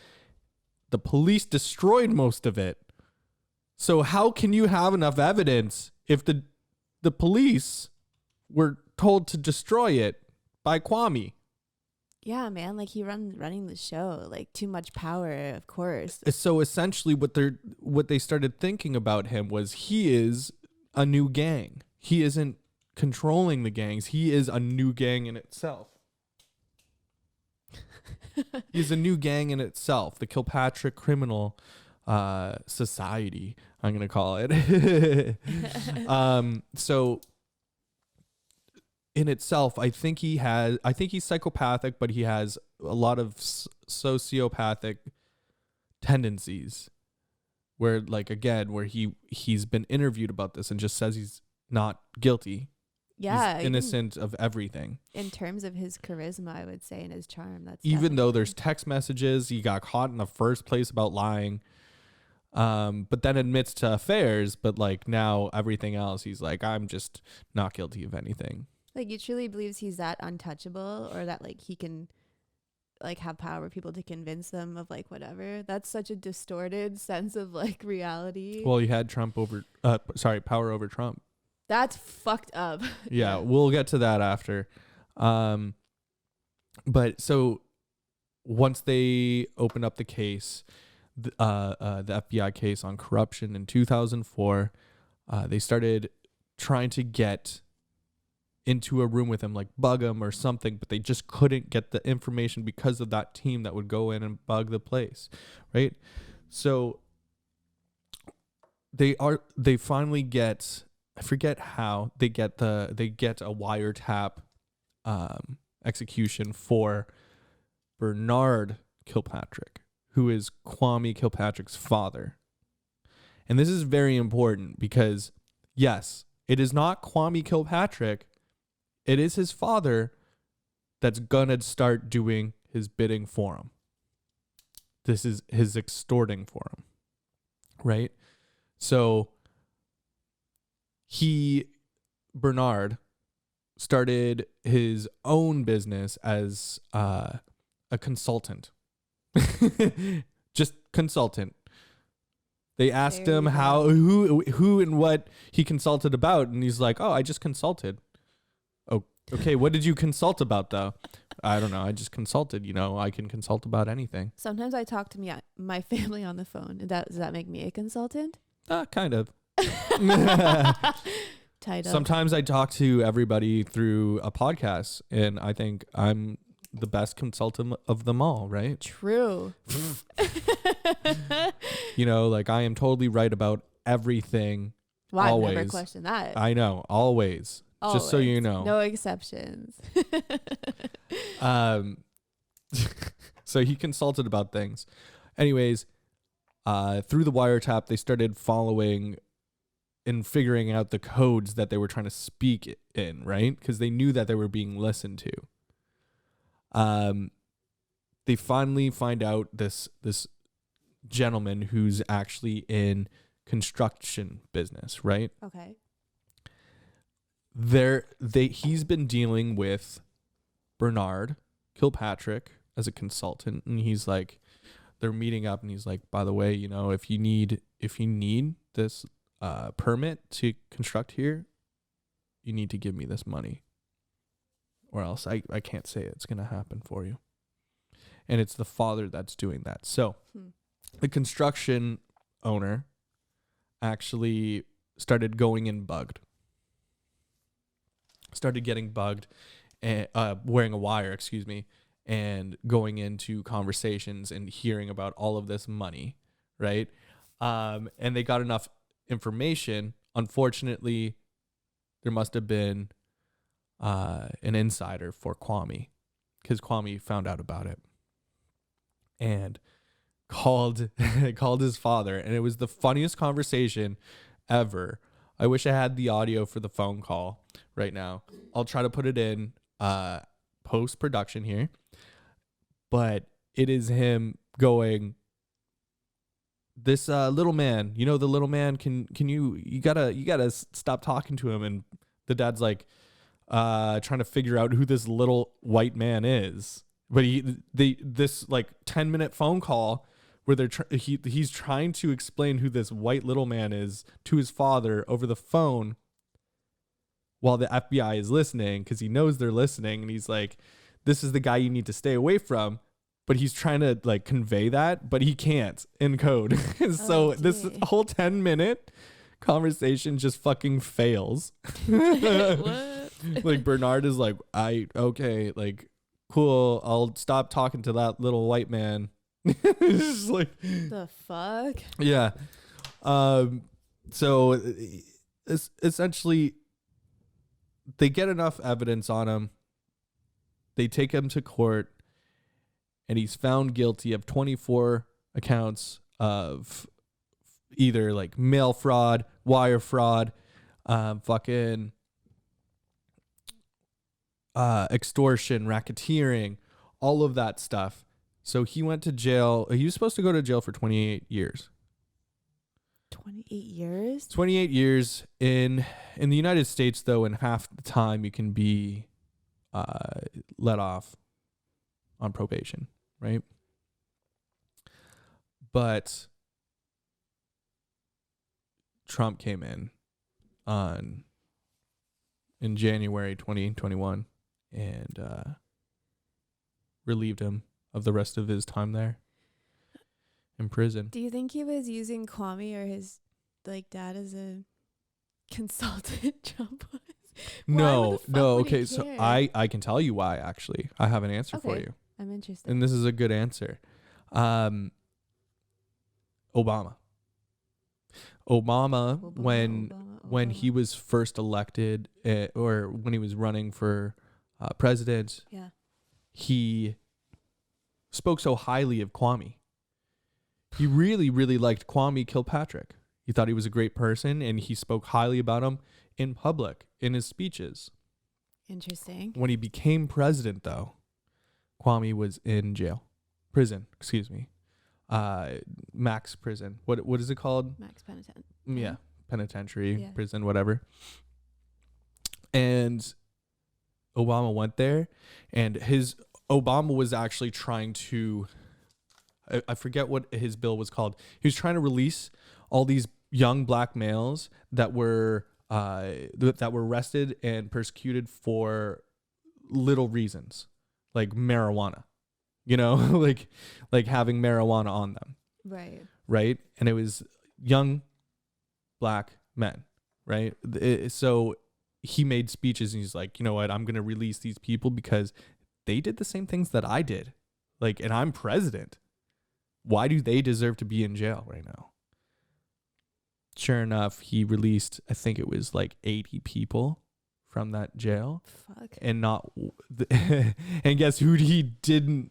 Speaker 1: the police destroyed most of it. So how can you have enough evidence if the police were told to destroy it by Kwame?
Speaker 2: Yeah, man, like running the show, like too much power, of course.
Speaker 1: So essentially what they started thinking about him was he is a new gang. He isn't controlling the gangs. He is a new gang in itself. He's a new gang in itself. The Kilpatrick Criminal Society, I'm going to call it. So in itself, I think he's psychopathic, but he has a lot of sociopathic tendencies where, like, again, where he's been interviewed about this and just says he's not guilty.
Speaker 2: Yeah.
Speaker 1: He's innocent of everything.
Speaker 2: In terms of his charisma, I would say, and his charm. That's
Speaker 1: even though there's text messages, he got caught in the first place about lying. But then admits to affairs, but like now everything else, he's like, I'm just not guilty of anything.
Speaker 2: Like, you truly believes he's that untouchable, or that like he can like have power over people to convince them of like whatever? That's such a distorted sense of like reality.
Speaker 1: Well, he had power over Trump.
Speaker 2: That's fucked up.
Speaker 1: Yeah, we'll get to that after. But so once they opened up the case, the FBI case on corruption in 2004, they started trying to get into a room with him, like bug him or something, but they just couldn't get the information because of that team that would go in and bug the place, right? So they finally get, I forget how they get a wiretap execution for Bernard Kilpatrick, who is Kwame Kilpatrick's father. And this is very important because, yes, it is not Kwame Kilpatrick. It is his father that's gonna start doing his bidding for him. This is his extorting for him, right? So Bernard started his own business as a consultant. Just consultant. They asked him who and what he consulted about, and he's like, "Oh, I just consulted." Oh, okay. What did you consult about, though? I don't know. I just consulted. I can consult about anything.
Speaker 2: Sometimes I talk to my family on the phone. Does that make me a consultant?
Speaker 1: Kind of.
Speaker 2: Tied up.
Speaker 1: Sometimes I talk to everybody through a podcast, and I think I'm the best consultant of them all, right?
Speaker 2: True.
Speaker 1: Like I am totally right about everything.
Speaker 2: Well,
Speaker 1: always.
Speaker 2: I've never questioned that.
Speaker 1: I know, always. Just so you know.
Speaker 2: No exceptions.
Speaker 1: So he consulted about things. Anyways, through the wiretap, they started following and figuring out the codes that they were trying to speak in, right? Because they knew that they were being listened to. They finally find out this gentleman who's actually in construction business, right?
Speaker 2: Okay.
Speaker 1: He's been dealing with Bernard Kilpatrick as a consultant, and he's like, they're meeting up, and he's like, by the way, if you need this permit to construct here, you need to give me this money, or else I can't say it's gonna happen for you. And it's the father that's doing that. So the construction owner actually started going in bugged. Started getting bugged and wearing a wire, and going into conversations and hearing about all of this money, right? And they got enough information. Unfortunately, there must have been an insider for Kwame, because Kwame found out about it and called his father, and it was the funniest conversation ever. I wish I had the audio for the phone call right now. I'll try to put it in post-production here. But it is him going, this little man, the little man, can you gotta stop talking to him. And the dad's like trying to figure out who this little white man is. But this like 10-minute phone call where he's trying to explain who this white little man is to his father over the phone while the FBI is listening, because he knows they're listening, and he's like, this is the guy you need to stay away from. But he's trying to like convey that, but he can't in code. So this whole 10-minute conversation just fucking fails.
Speaker 2: What?
Speaker 1: Like Bernard is like, okay, like, cool, I'll stop talking to that little white man. It's just like,
Speaker 2: the fuck?
Speaker 1: Yeah. So it's essentially they get enough evidence on him. They take him to court. And he's found guilty of 24 accounts of either like mail fraud, wire fraud, extortion, racketeering, all of that stuff. So he went to jail. He was supposed to go to jail for 28 years.
Speaker 2: 28 years?
Speaker 1: 28 years. In the United States, though, in half the time you can be let off on probation. Right. But Trump came in January 2021 and relieved him of the rest of his time there in prison.
Speaker 2: Do you think he was using Kwame or his like dad as a consultant? Trump was?
Speaker 1: No. Okay, so I can tell you why. Actually, I have an answer for you.
Speaker 2: I'm interested.
Speaker 1: And this is a good answer. Obama, when he was first elected or when he was running for president, he spoke so highly of Kwame. He really, really liked Kwame Kilpatrick. He thought he was a great person, and he spoke highly about him in public in his speeches.
Speaker 2: Interesting.
Speaker 1: When he became president, though, Kwame was in prison, excuse me. Max prison. What is it called?
Speaker 2: Max penitentiary.
Speaker 1: Yeah, penitentiary, prison, whatever. And Obama went there, and Obama was actually trying to, I forget what his bill was called. He was trying to release all these young black males that were arrested and persecuted for little reasons. Like marijuana, like having marijuana on them. Right. And it was young black men. Right. So he made speeches and he's like, you know what? I'm going to release these people because they did the same things that I did. Like, and I'm president. Why do they deserve to be in jail right now? Sure enough, he released, I think it was like 80 people from that jail.
Speaker 2: Fuck.
Speaker 1: And and guess who he didn't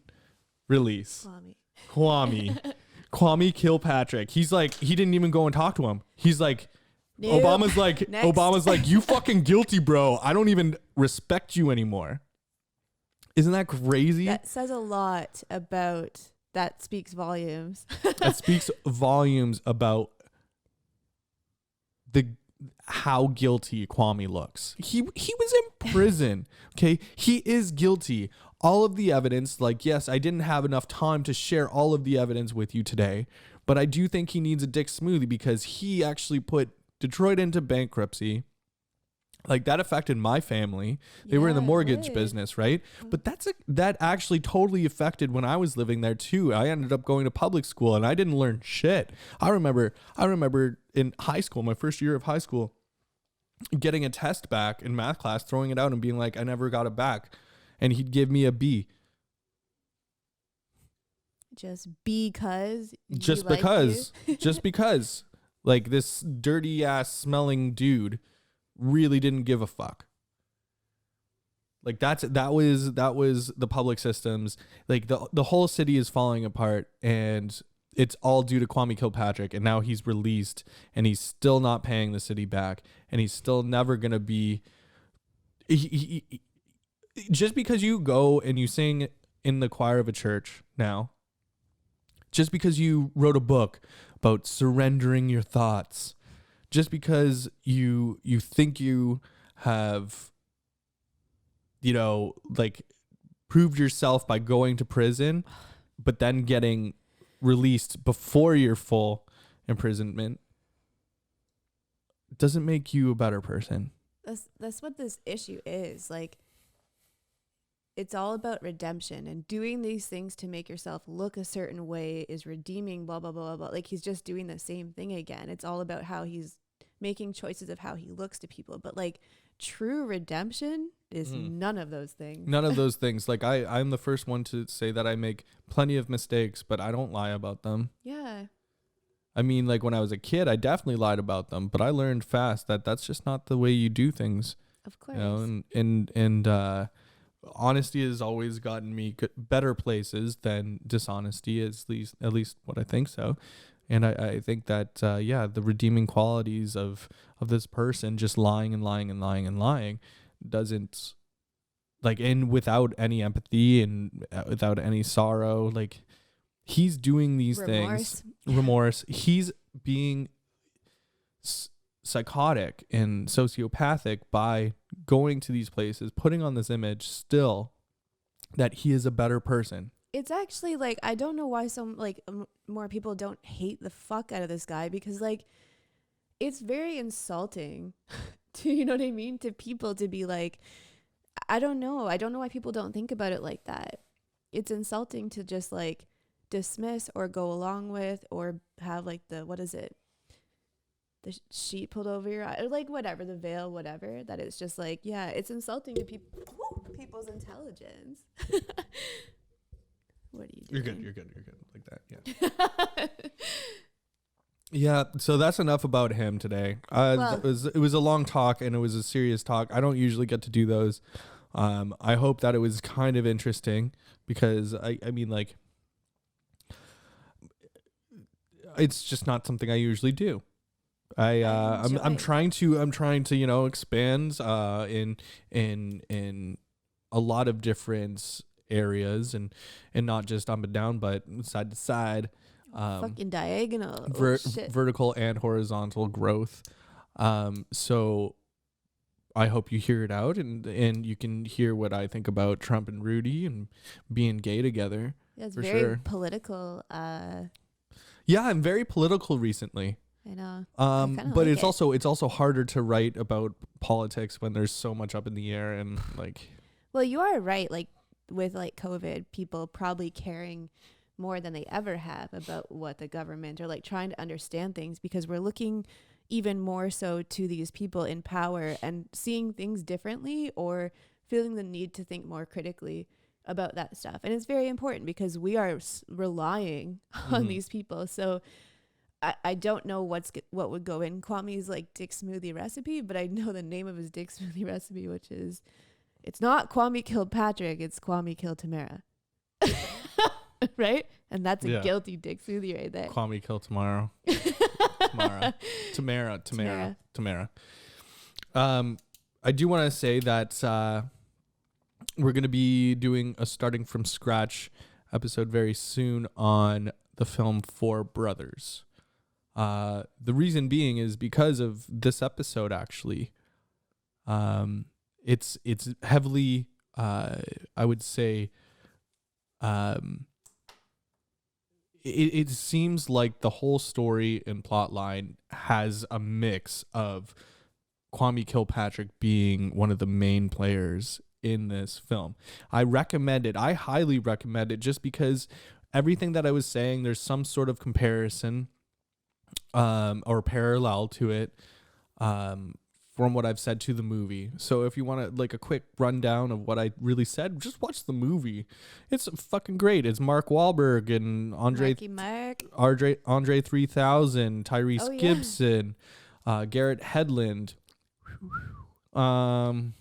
Speaker 1: release? Kwame Kilpatrick. He's like, he didn't even go and talk to him. He's like, nope. Obama's like, you fucking guilty, bro. I don't even respect you anymore. Isn't that crazy?
Speaker 2: That says a lot about, that speaks volumes.
Speaker 1: That speaks volumes about how guilty Kwame looks. He was in prison. Okay. He is guilty. All of the evidence, like, yes, I didn't have enough time to share all of the evidence with you today, but I do think he needs a DickSmoothie because he actually put Detroit into bankruptcy. Like, that affected my family. They were in the mortgage business, right? But that actually totally affected when I was living there too. I ended up going to public school and I didn't learn shit. I remember in high school, my first year of high school, getting a test back in math class, throwing it out and being like, I never got it back. And he'd give me a B.
Speaker 2: Just because.
Speaker 1: Just because. Like, this dirty ass smelling dude really didn't give a fuck. Like, that was the public systems. Like, the whole city is falling apart, and it's all due to Kwame Kilpatrick. And now he's released, and he's still not paying the city back, and he's still never gonna be. Just because you go and you sing in the choir of a church now, just because you wrote a book about surrendering your thoughts, just because you think you have, like, proved yourself by going to prison, but then getting released before your full imprisonment, doesn't make you a better person.
Speaker 2: That's what this issue is. Like, it's all about redemption, and doing these things to make yourself look a certain way is redeeming, blah, blah, blah, blah, blah. Like, he's just doing the same thing again. It's all about how he's making choices of how he looks to people. But like, true redemption is none of those things.
Speaker 1: None of those things. Like, I'm the first one to say that I make plenty of mistakes, but I don't lie about them.
Speaker 2: Yeah.
Speaker 1: I mean, like, when I was a kid, I definitely lied about them, but I learned fast that that's just not the way you do things.
Speaker 2: Of course.
Speaker 1: You know, and honesty has always gotten me better places than dishonesty, at least what I think so. And I think that, the redeeming qualities of this person just lying and lying and lying and lying doesn't, like, and without any empathy and without any sorrow, like, he's doing these remorse. He's being psychotic and sociopathic by going to these places, putting on this image still that he is a better person.
Speaker 2: It's actually, like, I don't know why some, like, more people don't hate the fuck out of this guy, because, like, it's very insulting to, you know what I mean, to people to be like, I don't know why people don't think about it like that. It's insulting to just, like, dismiss or go along with, or have, like, the the sheet pulled over your eye, or like whatever, the veil, whatever, that it's just like, yeah, it's insulting to people's intelligence. What are you doing?
Speaker 1: You're good like that. Yeah. Yeah, so that's enough about him today. It was a long talk, and it was a serious talk. I don't usually get to do those. I hope that it was kind of interesting, because I mean, like, it's just not something I usually do. I'm trying to, you know, expand in a lot of different areas, and not just up and down, but side to side.
Speaker 2: Fucking diagonal.
Speaker 1: Vertical and horizontal growth. So I hope you hear it out, and you can hear what I think about Trump and Rudy and being gay together.
Speaker 2: Yeah, it's very political.
Speaker 1: Yeah, I'm very political recently.
Speaker 2: I know.
Speaker 1: But it's also harder to write about politics when there's so much up in the air, and like.
Speaker 2: Well, you are right. Like, with like COVID, people probably caring more than they ever have about what the government, or like trying to understand things, because we're looking even more so to these people in power and seeing things differently, or feeling the need to think more critically about that stuff. And it's very important, because we are relying on these people. So I don't know what would go in Kwame's like DickSmoothie recipe, but I know the name of his DickSmoothie recipe, which is, it's not Kwame Kilpatrick, it's Kwame Kill Tamara. Right? And that's a guilty DickSmoothie right there.
Speaker 1: Kwame Kill tomorrow. Tamara. I do want to say that we're going to be doing a starting from scratch episode very soon on the film Four Brothers. The reason being is because of this episode, actually. It's heavily, I would say, it seems like the whole story and plot line has a mix of Kwame Kilpatrick being one of the main players in this film. I recommend it. I highly recommend it, just because everything that I was saying, there's some sort of comparison or parallel to it from what I've said to the movie. So if you want to, like, a quick rundown of what I really said, just watch the movie. It's fucking great. It's Mark Wahlberg and Andre 3000, Tyrese Gibson, Garrett Hedlund. So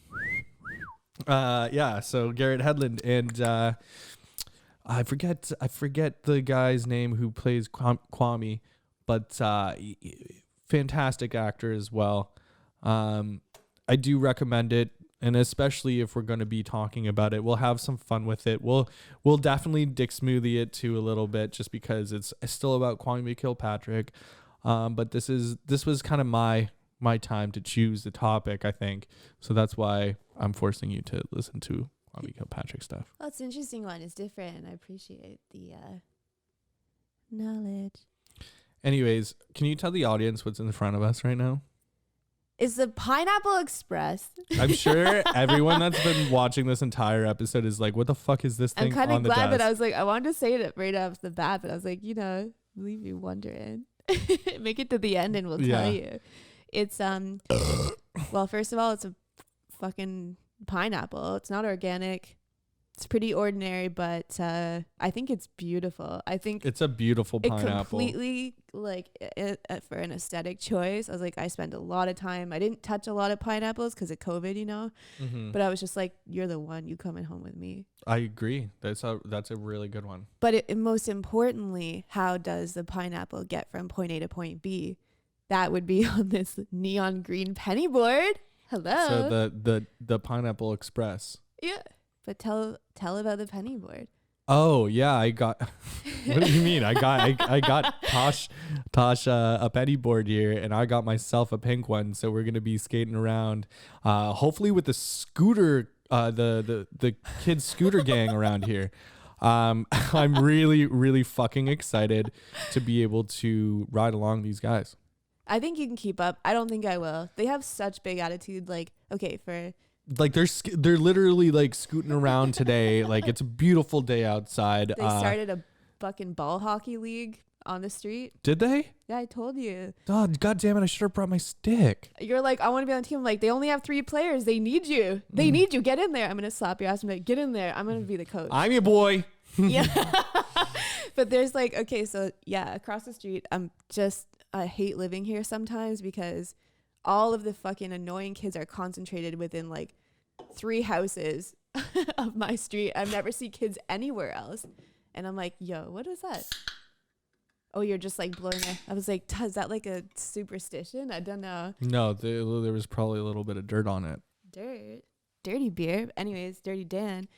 Speaker 1: Garrett Hedlund, and I forget the guy's name who plays Kwame, but fantastic actor as well. I do recommend it, and especially if we're going to be talking about it, we'll have some fun with it. We'll definitely DickSmoothie it too a little bit, just because it's still about Kwame Kilpatrick. But this was kind of my time to choose the topic, I think. So that's why I'm forcing you to listen to Kwame Kilpatrick stuff.
Speaker 2: Well, it's an interesting one. It's different, and I appreciate the knowledge.
Speaker 1: Anyways, can you tell the audience what's in front of us right now?
Speaker 2: Is the Pineapple Express.
Speaker 1: I'm sure everyone that's been watching this entire episode is like, what the fuck is this thing? I'm
Speaker 2: kind of glad that I was like, I wanted to say it right off the bat, but I was like, leave you wondering. Make it to the end and we'll tell you. It's well, first of all, it's a fucking pineapple. It's not organic. It's pretty ordinary, but I think it's beautiful. I think
Speaker 1: it's a beautiful pineapple.
Speaker 2: Completely for an aesthetic choice. I was like, I spent a lot of time. I didn't touch a lot of pineapples because of COVID, But I was just like, you're the one. You coming home with me.
Speaker 1: I agree. That's a really good one.
Speaker 2: But most importantly, how does the pineapple get from point A to point B? That would be on this neon green penny board. Hello.
Speaker 1: So the Pineapple Express.
Speaker 2: Yeah. But tell about the penny board.
Speaker 1: Oh yeah, I got. What do you mean? I got Tash a penny board here, and I got myself a pink one. So we're gonna be skating around, hopefully with the scooter, the kids scooter gang around here. I'm really fucking excited to be able to ride along these guys.
Speaker 2: I think you can keep up. I don't think I will. They have such big attitude. Like, okay,
Speaker 1: like they're literally like scooting around today. Like it's a beautiful day outside.
Speaker 2: They started a fucking ball hockey league on the street.
Speaker 1: Did they?
Speaker 2: Yeah, I told you.
Speaker 1: Oh, God damn it! I should have brought my stick.
Speaker 2: You're like, I want to be on the team. I'm like, they only have 3 players. They need you. They need you. Get in there. I'm gonna slap your ass. I'm like, get in there. I'm gonna be the coach.
Speaker 1: I'm your boy.
Speaker 2: Yeah. But there's like, okay, so yeah, across the street. I hate living here sometimes because all of the fucking annoying kids are concentrated within like 3 houses of my street. I've never seen kids anywhere else. And I'm like, yo, what is that? Oh, you're just like blowing it. I was like, is that like a superstition? I don't know.
Speaker 1: No, there was probably a little bit of dirt on it.
Speaker 2: Dirt? Dirty beer. Anyways, Dirty Dan.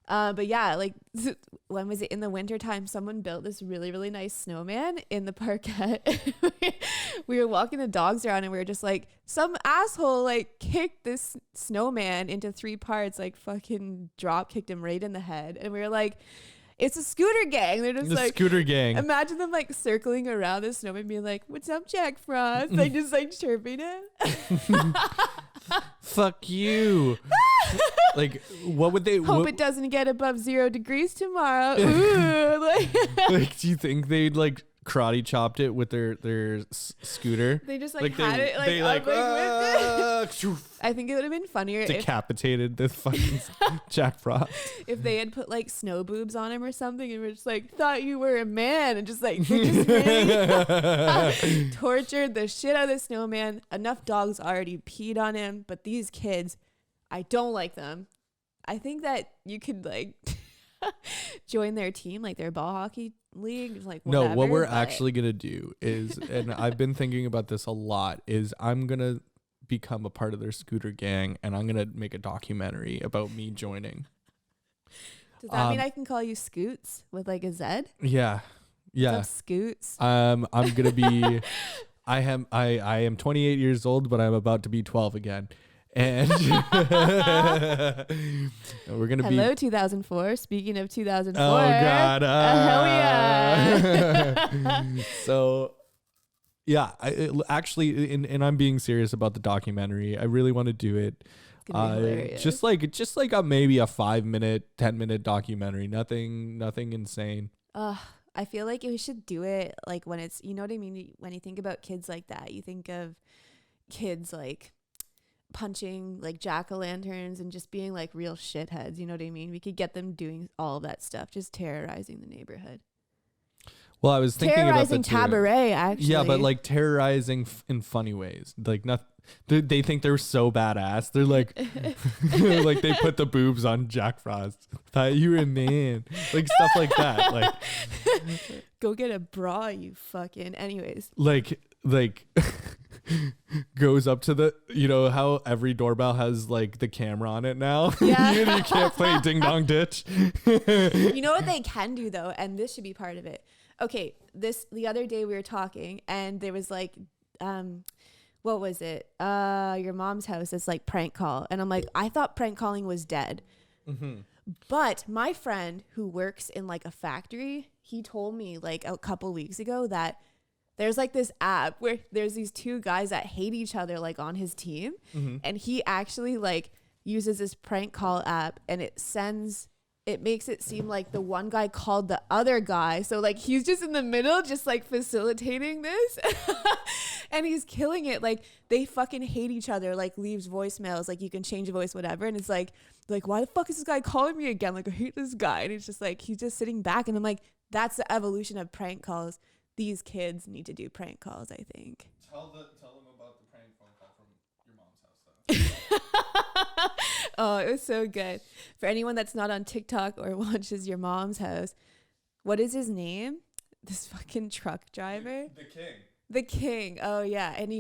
Speaker 2: But yeah, like when was it in the wintertime? Someone built this really, really nice snowman in the parkette. We were walking the dogs around and we were just like, some asshole like kicked this snowman into 3 parts, like fucking drop kicked him right in the head. And we were like, it's a scooter gang. They're just like
Speaker 1: scooter gang.
Speaker 2: Imagine them like circling around the snowman being like, what's up, Jack Frost? Like just like chirping it.
Speaker 1: Fuck you. Like, what would they
Speaker 2: hope it doesn't get above 0 degrees tomorrow. Ooh,
Speaker 1: like, do you think they'd like karate chopped it with their scooter?
Speaker 2: They just like had it like with it. I think it would have been funnier
Speaker 1: decapitated this fucking Jack Frost
Speaker 2: if they had put like snow boobs on him or something and we're just like, thought you were a man, and just like just really tortured the shit out of the snowman. Enough dogs already peed on him, but these kids, I don't like them. I think that you could like join their team, like their ball hockey league. Like whatever,
Speaker 1: no, what we're actually gonna do is, and I've been thinking about this a lot, is I'm gonna become a part of their scooter gang, and I'm gonna make a documentary about me joining.
Speaker 2: Does that mean I can call you Scoots with like a Z?
Speaker 1: Yeah.
Speaker 2: What's up, Scoots?
Speaker 1: I'm gonna be. I am 28 years old, but I'm about to be 12 again. And we're gonna
Speaker 2: Hello, 2004. Speaking of 2004,
Speaker 1: oh God,
Speaker 2: hell yeah!
Speaker 1: So, yeah, actually, and I'm being serious about the documentary. I really want to do it. Just like a maybe a 5-minute, 10-minute documentary. Nothing insane.
Speaker 2: I feel like we should do it like when it's, you know what I mean? When you think about kids like that, you think of kids like punching like jack-o'-lanterns and just being like real shitheads, you know what I mean? We could get them doing all of that stuff, just terrorizing the neighborhood.
Speaker 1: Well, I was thinking
Speaker 2: terrorizing
Speaker 1: about
Speaker 2: cabaret, actually.
Speaker 1: Yeah, but like terrorizing in funny ways. Like they think they're so badass. They're like, like they put the boobs on Jack Frost. Thought you were a man. Like stuff like that. Like,
Speaker 2: go get a bra, you fucking. Anyways.
Speaker 1: Like goes up to the, you know how every doorbell has like the camera on it now.
Speaker 2: Yeah.
Speaker 1: You can't play ding dong ditch.
Speaker 2: You know what they can do though, and this should be part of it. Okay, the other day we were talking and there was like what was it? Your mom's house, this like prank call. And I'm like, I thought prank calling was dead. Mm-hmm. But my friend who works in like a factory, he told me like a couple weeks ago that there's like this app where there's these two guys that hate each other like on his team, and he actually like uses this prank call app, and it makes it seem like the one guy called the other guy, so like he's just in the middle just like facilitating this. And he's killing it. Like they fucking hate each other, like leaves voicemails, like you can change the voice, whatever, and it's like why the fuck is this guy calling me again? Like I hate this guy. And it's just like he's just sitting back, and I'm like, that's the evolution of prank calls. These kids need to do prank calls, I think.
Speaker 1: Tell them about the prank phone call from your mom's house, though.
Speaker 2: Oh, it was so good. For anyone that's not on TikTok or watches Your Mom's House, what is his name? This fucking truck driver?
Speaker 1: The king.
Speaker 2: The king. Oh, yeah. And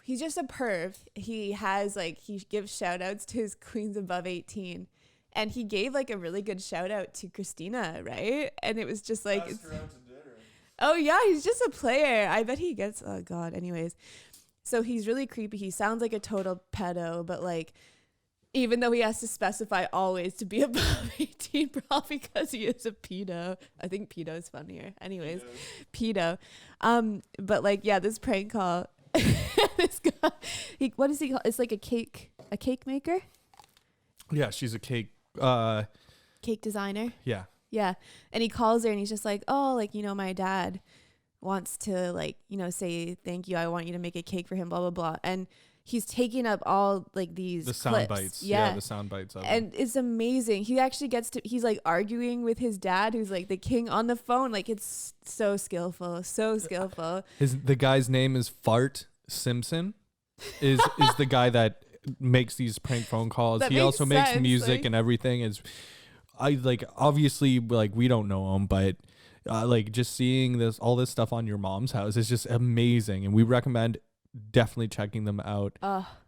Speaker 2: he's just a perv. He gives shout outs to his queens above 18. And he gave like a really good shout out to Christina, right? And it was just like, oh yeah, he's just a player. I bet he gets, oh God, anyways. So he's really creepy. He sounds like a total pedo, but like, even though he has to specify always to be above 18, probably because he is a pedo. I think pedo is funnier. Anyways, pedo. But like, yeah, this prank call, this guy, what is he called? It's like a cake maker.
Speaker 1: Yeah, she's a cake
Speaker 2: designer.
Speaker 1: Yeah.
Speaker 2: Yeah. And he calls her and he's just like, oh, like, my dad wants to like, say thank you. I want you to make a cake for him, blah, blah, blah. And he's taking up all like these
Speaker 1: the sound bites. Yeah, the sound bites of
Speaker 2: and it's amazing. He actually he's like arguing with his dad, who's like the king, on the phone. Like it's so skillful.
Speaker 1: The guy's name is Fart Simpson. Is the guy that makes these prank phone calls. He also makes music and everything. Obviously we don't know him, but just seeing all this stuff on Your Mom's House is just amazing, and we recommend definitely checking them out.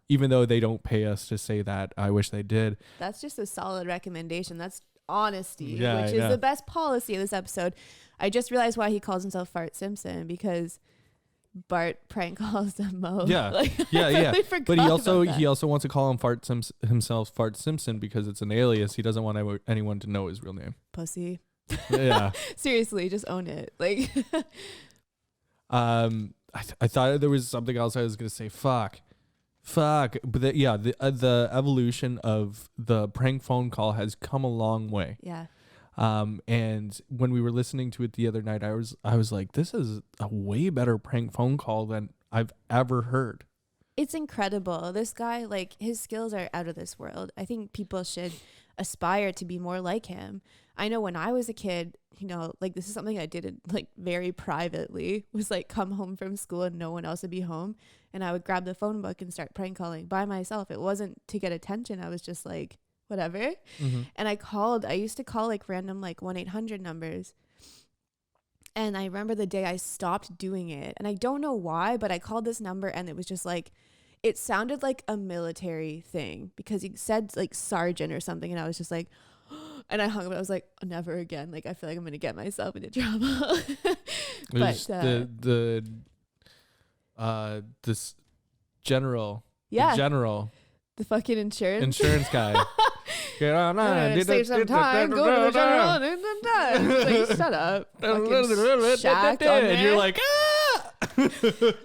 Speaker 1: Even though they don't pay us to say that, I wish they did.
Speaker 2: That's just a solid recommendation. That's honesty, which is the best policy of this episode. I just realized why he calls himself Fart Simpson, because Bart prank calls them most.
Speaker 1: Yeah, But he also wants to call him himself Fart Simpson because it's an alias. He doesn't want anyone to know his real name.
Speaker 2: Pussy.
Speaker 1: Yeah.
Speaker 2: Seriously, just own it. Like.
Speaker 1: I thought there was something else I was gonna say. Fuck. But the evolution of the prank phone call has come a long way.
Speaker 2: Yeah.
Speaker 1: And when we were listening to it the other night, I was like, this is a way better prank phone call than I've ever heard.
Speaker 2: It's incredible. This guy, like, his skills are out of this world. I think people should aspire to be more like him. I know when I was a kid, this is something I did like very privately, was like come home from school and no one else would be home, and I would grab the phone book and start prank calling by myself. It wasn't to get attention. I was just like, whatever. Mm-hmm. And I used to call like random like 1-800 numbers. And I remember the day I stopped doing it, and I don't know why, but I called this number and it was just like, it sounded like a military thing because he said like sergeant or something, and I was just like, and I hung up. I was like, oh, never again. Like, I feel like I'm gonna get myself into trouble. But
Speaker 1: this general,
Speaker 2: the fucking insurance
Speaker 1: guy. Get on,
Speaker 2: save some time. Go to the general. Like, shut up. Fucking
Speaker 1: and you're like,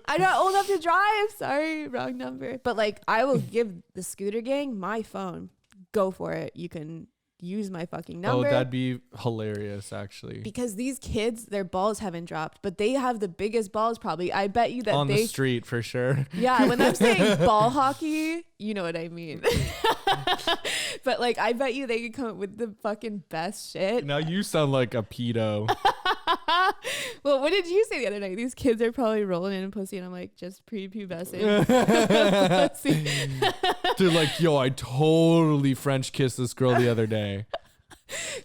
Speaker 2: I'm not old enough to drive. Sorry, wrong number. But like, I will give the scooter gang my phone. Go for it. You can use my fucking number.
Speaker 1: Oh, that'd be hilarious, actually.
Speaker 2: Because these kids, their balls haven't dropped, but they have the biggest balls probably. I bet you that
Speaker 1: on the street for sure.
Speaker 2: Yeah, when I'm saying ball hockey, you know what I mean. But like, I bet you they could come up with the fucking best shit.
Speaker 1: Now you sound like a pedo.
Speaker 2: Well, what did you say the other night? These kids are probably rolling in pussy, and I'm like, just prepubescent.
Speaker 1: They're like, yo, I totally French kissed this girl the other day.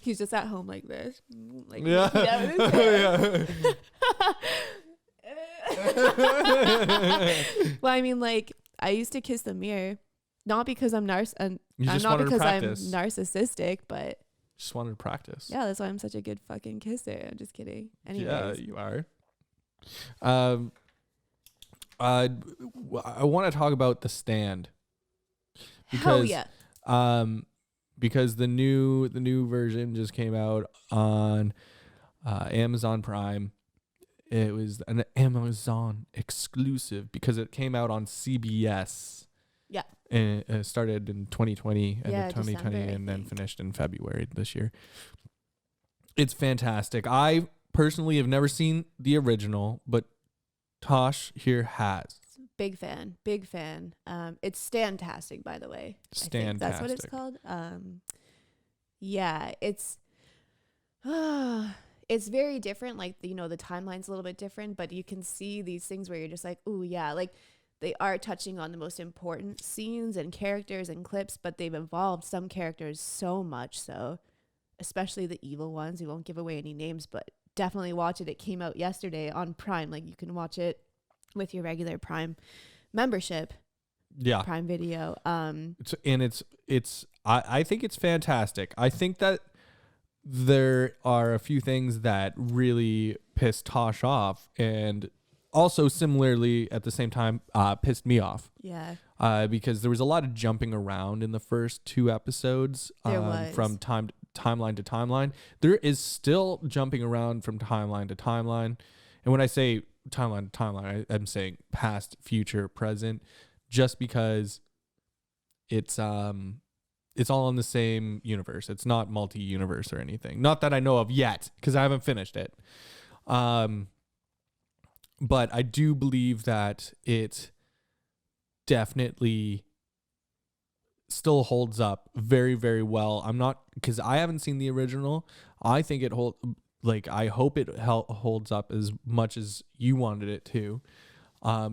Speaker 2: He's just at home like this. Like,
Speaker 1: yeah.
Speaker 2: Well, I mean, like, I used to kiss the mirror, not because I'm not because I'm narcissistic, but
Speaker 1: just wanted to practice.
Speaker 2: Yeah, that's why I'm such a good fucking kisser. I'm just kidding. Anyways.
Speaker 1: Yeah, you are. I want to talk about The Stand.
Speaker 2: Hell yeah.
Speaker 1: Because the new version just came out on Amazon Prime, It was an Amazon exclusive because it came out on CBS.
Speaker 2: Yeah.
Speaker 1: And it started in 2020 and
Speaker 2: Yeah,
Speaker 1: 2020
Speaker 2: December,
Speaker 1: and then finished in February this year. It's fantastic. I personally have never seen the original, but Tash here has.
Speaker 2: Big fan. It's Stantastic, by the way. I think that's what it's called. Yeah, it's very different. Like, the timeline's a little bit different, but you can see these things where you're just like, ooh, yeah, like they are touching on the most important scenes and characters and clips, but they've evolved some characters so much so, especially the evil ones. We won't give away any names, but definitely watch it. It came out yesterday on Prime. Like, you can watch it with your regular Prime membership.
Speaker 1: Yeah.
Speaker 2: Prime Video.
Speaker 1: I think it's fantastic. I think that there are a few things that really pissed Tosh off, and also similarly at the same time pissed me off.
Speaker 2: Yeah.
Speaker 1: Because there was a lot of jumping around in the first 2 episodes from timeline to timeline. There is still jumping around from timeline to timeline. And when I say timeline to timeline, I'm saying past, future, present, just because it's all in the same universe. It's not multi-universe or anything. Not that I know of yet, because I haven't finished it. But I do believe that it definitely still holds up very, very well. I'm not, because I haven't seen the original. I think it I hope it holds up as much as you wanted it to.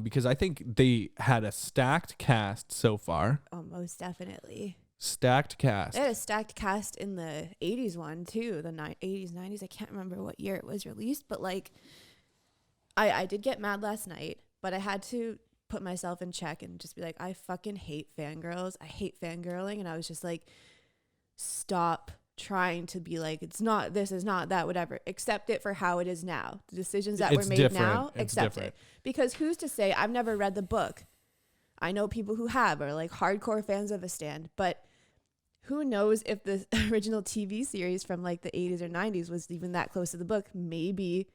Speaker 1: Because I think they had a stacked cast so far.
Speaker 2: Oh, most definitely.
Speaker 1: Stacked cast.
Speaker 2: They had a stacked cast in the 80s one too, the 80s, 90s. I can't remember what year it was released, but like, I did get mad last night, but I had to put myself in check and just be like, I fucking hate fangirls. I hate fangirling. And I was just like, stop trying to be like, it's not this, is not that, whatever. Accept it for how it is now. The decisions that were made now, accept it. Because who's to say? I've never read the book. I know people who have, are like hardcore fans of A Stand, but who knows if the original TV series from like the 80s or 90s was even that close to the book. Maybe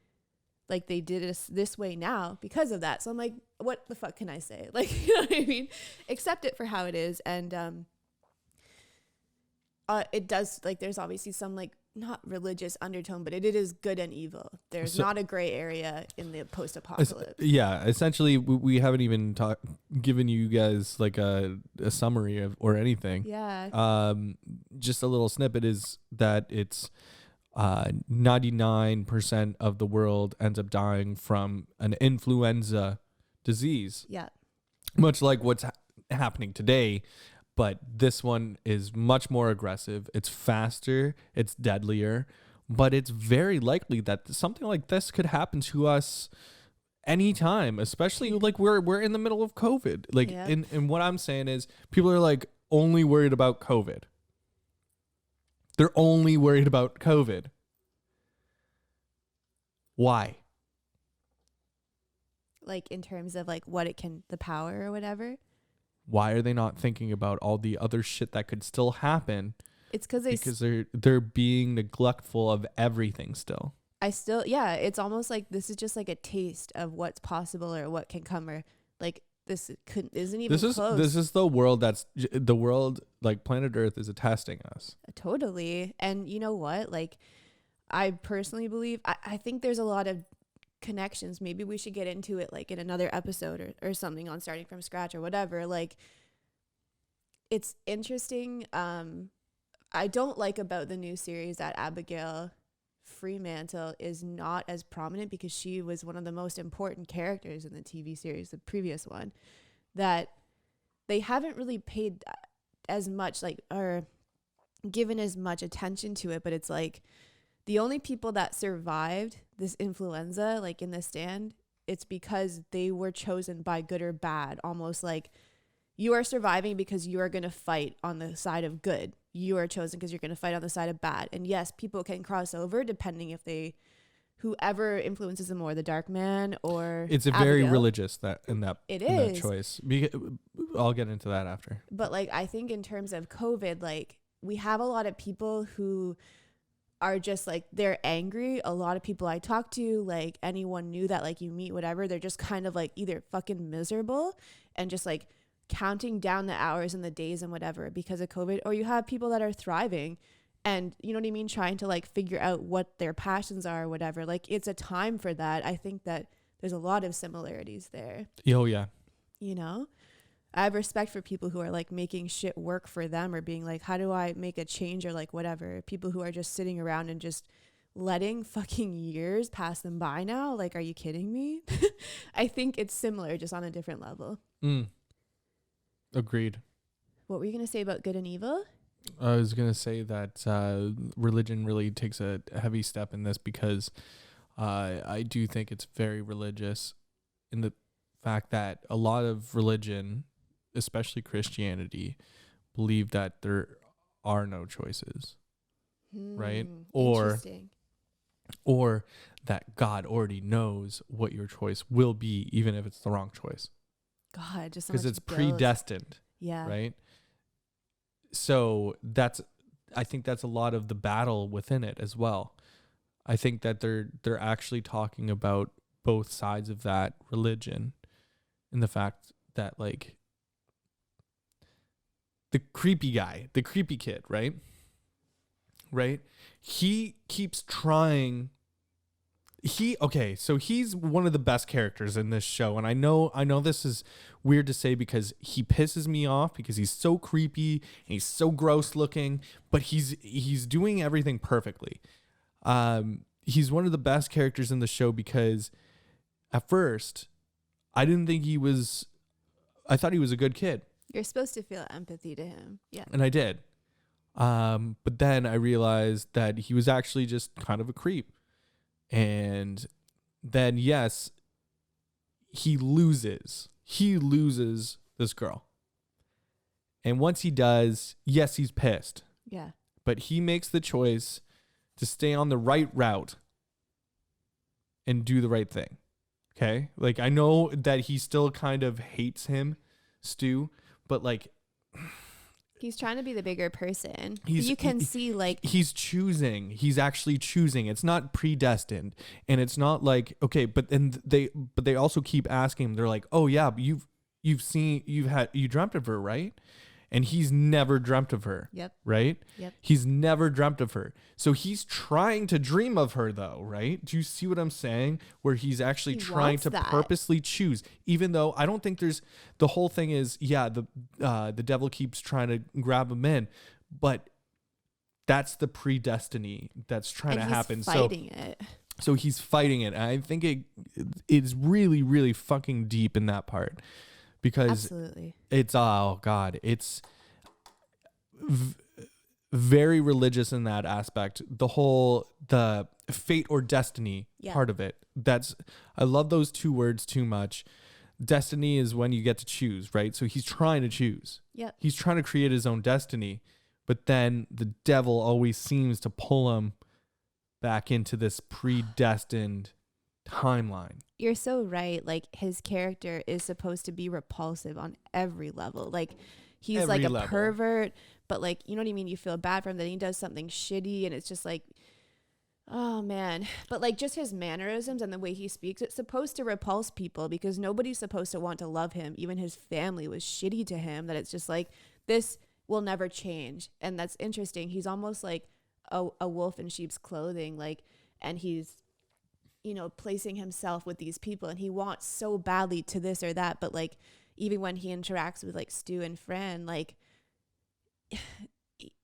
Speaker 2: like they did it this way now because of that. So I'm like, what the fuck can I say? Like, you know what I mean? Accept it for how it is. And it does, like, there's obviously some like not religious undertone, but it is good and evil. There's not a gray area in the post-apocalypse.
Speaker 1: Yeah, essentially we haven't even given you guys like a summary of or anything.
Speaker 2: Yeah.
Speaker 1: Just a little snippet is that it's 99% of the world ends up dying from an influenza disease.
Speaker 2: Yeah.
Speaker 1: Much like what's happening today. But this one is much more aggressive. It's faster. It's deadlier. But it's very likely that something like this could happen to us anytime, especially like we're in the middle of COVID. Like,
Speaker 2: yeah.
Speaker 1: and what I'm saying is people are like only worried about COVID. They're only worried about COVID. Why?
Speaker 2: Like in terms of like what it can, the power or whatever.
Speaker 1: Why are they not thinking about all the other shit that could still happen?
Speaker 2: It's because
Speaker 1: they're being neglectful of everything still.
Speaker 2: It's almost like this is just like a taste of what's possible or what can come, or like isn't even close.
Speaker 1: This is the world like planet Earth is testing us.
Speaker 2: Totally. And you know what? Like, I personally believe, I think there's a lot of connections. Maybe we should get into it like in another episode or something on starting from scratch or whatever. Like, it's interesting. I don't like about the new series that Abigail Fremantle is not as prominent, because she was one of the most important characters in the TV series, the previous one, that they haven't really paid as much like or given as much attention to it. But it's like the only people that survived this influenza, like in The Stand, it's because they were chosen by good or bad. Almost like you are surviving because you are going to fight on the side of good. You are chosen because you're going to fight on the side of bad. And yes, people can cross over depending if whoever influences them more, the Dark Man or
Speaker 1: it's
Speaker 2: Abigail.
Speaker 1: Very religious that choice. I'll get into that after.
Speaker 2: But like, I think in terms of COVID, like we have a lot of people who are just like, they're angry. A lot of people I talk to, like anyone new that like you meet, whatever, they're just kind of like either fucking miserable and just like counting down the hours and the days and whatever because of COVID, or you have people that are thriving and, you know what I mean, trying to like figure out what their passions are or whatever. Like it's a time for that. I think that there's a lot of similarities there.
Speaker 1: Oh yeah.
Speaker 2: You know, I have respect for people who are like making shit work for them or being like, how do I make a change or like whatever. People who are just sitting around and just letting fucking years pass them by now. Like, are you kidding me? I think it's similar, just on a different level.
Speaker 1: Agreed.
Speaker 2: What were you going to say about good and evil?
Speaker 1: I was going to say that religion really takes a heavy step in this because I do think it's very religious in the fact that a lot of religion, especially Christianity, believe that there are no choices, right? Or that God already knows what your choice will be, even if it's the wrong choice.
Speaker 2: God, just
Speaker 1: because it's predestined.
Speaker 2: Yeah.
Speaker 1: Right. So I think that's a lot of the battle within it as well. I think that they're actually talking about both sides of that religion, in the fact that like the creepy guy, the creepy kid, right? He keeps trying. So he's one of the best characters in this show, and I know this is weird to say because he pisses me off because he's so creepy and he's so gross looking, but he's doing everything perfectly. He's one of the best characters in the show because at first I didn't think I thought he was a good kid.
Speaker 2: You're supposed to feel empathy to him. Yeah.
Speaker 1: And I did. But then I realized that he was actually just kind of a creep. And then, yes, he loses this girl. And once he does, yes, he's pissed.
Speaker 2: Yeah.
Speaker 1: But he makes the choice to stay on the right route and do the right thing. Okay? Like, I know that he still kind of hates him, Stu, but like...
Speaker 2: He's trying to be the bigger person.
Speaker 1: He's actually choosing. It's not predestined. And it's not like, okay, but they also keep asking him, they're like, oh yeah, but you dreamt of her, right? And he's never dreamt of her.
Speaker 2: Yep.
Speaker 1: Right?
Speaker 2: Yep.
Speaker 1: He's never dreamt of her. So he's trying to dream of her though, right? Do you see what I'm saying? Where he's actually trying to purposely choose, even though I don't think the whole thing is, yeah, the devil keeps trying to grab him in, but that's the predestiny that's trying to happen. So he's fighting it. And I think it's really, really fucking deep in that part. Because
Speaker 2: absolutely.
Speaker 1: It's very religious in that aspect. The fate or destiny part of it. I love those two words too much. Destiny is when you get to choose, right? So he's trying to choose.
Speaker 2: Yeah.
Speaker 1: He's trying to create his own destiny, but then the devil always seems to pull him back into this predestined timeline.
Speaker 2: You're so right. Like, his character is supposed to be repulsive on every level. Like, he's every like a level. Pervert, but like, you know what I mean? You feel bad for him that he does something shitty, and it's just like, oh man. But like, just his mannerisms and the way he speaks, it's supposed to repulse people because nobody's supposed to want to love him. Even his family was shitty to him, that it's just like, this will never change. And that's interesting. He's almost like a wolf in sheep's clothing. Like, and he's, you know, placing himself with these people, and he wants so badly to this or that, but like, even when he interacts with like Stu and Fran, like,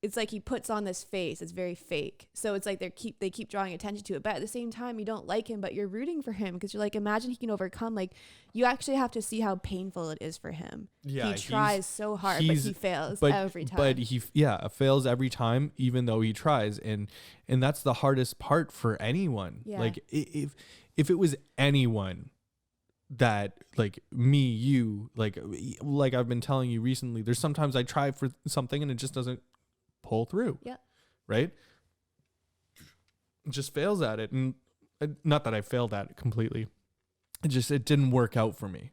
Speaker 2: it's like he puts on this face. It's very fake. So it's like they keep drawing attention to it, but at the same time, you don't like him, but you're rooting for him because you're like, imagine he can overcome. Like, you actually have to see how painful it is for him. Yeah, he tries so hard, but he fails every time.
Speaker 1: But he fails every time, even though he tries, and that's the hardest part for anyone. Yeah. Like, if it was anyone that, like me, you, like I've been telling you recently, there's sometimes I try for something and it just doesn't pull through.
Speaker 2: Yeah.
Speaker 1: Right? It just fails at it. And not that I failed at it completely. It didn't work out for me.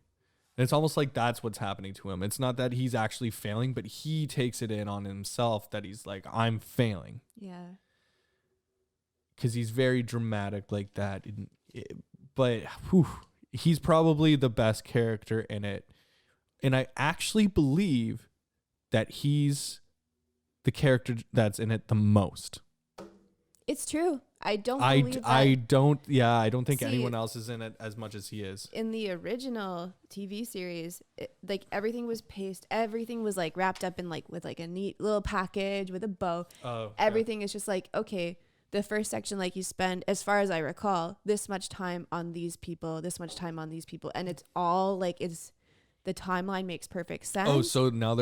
Speaker 1: And it's almost like that's what's happening to him. It's not that he's actually failing, but he takes it in on himself that he's like, I'm failing.
Speaker 2: Yeah.
Speaker 1: because he's very dramatic like that. But whew, he's probably the best character in it. And I actually believe that he's the character that's in it the most.
Speaker 2: It's true. I don't
Speaker 1: think anyone else is in it as much as he is.
Speaker 2: In the original TV series, like everything was paced, everything was like wrapped up in like with like a neat little package with a bow. Everything is just like, okay, the first section, like you spend, as far as I recall, this much time on these people, this much time on these people, and it's all like the timeline makes perfect sense.
Speaker 1: Oh, so now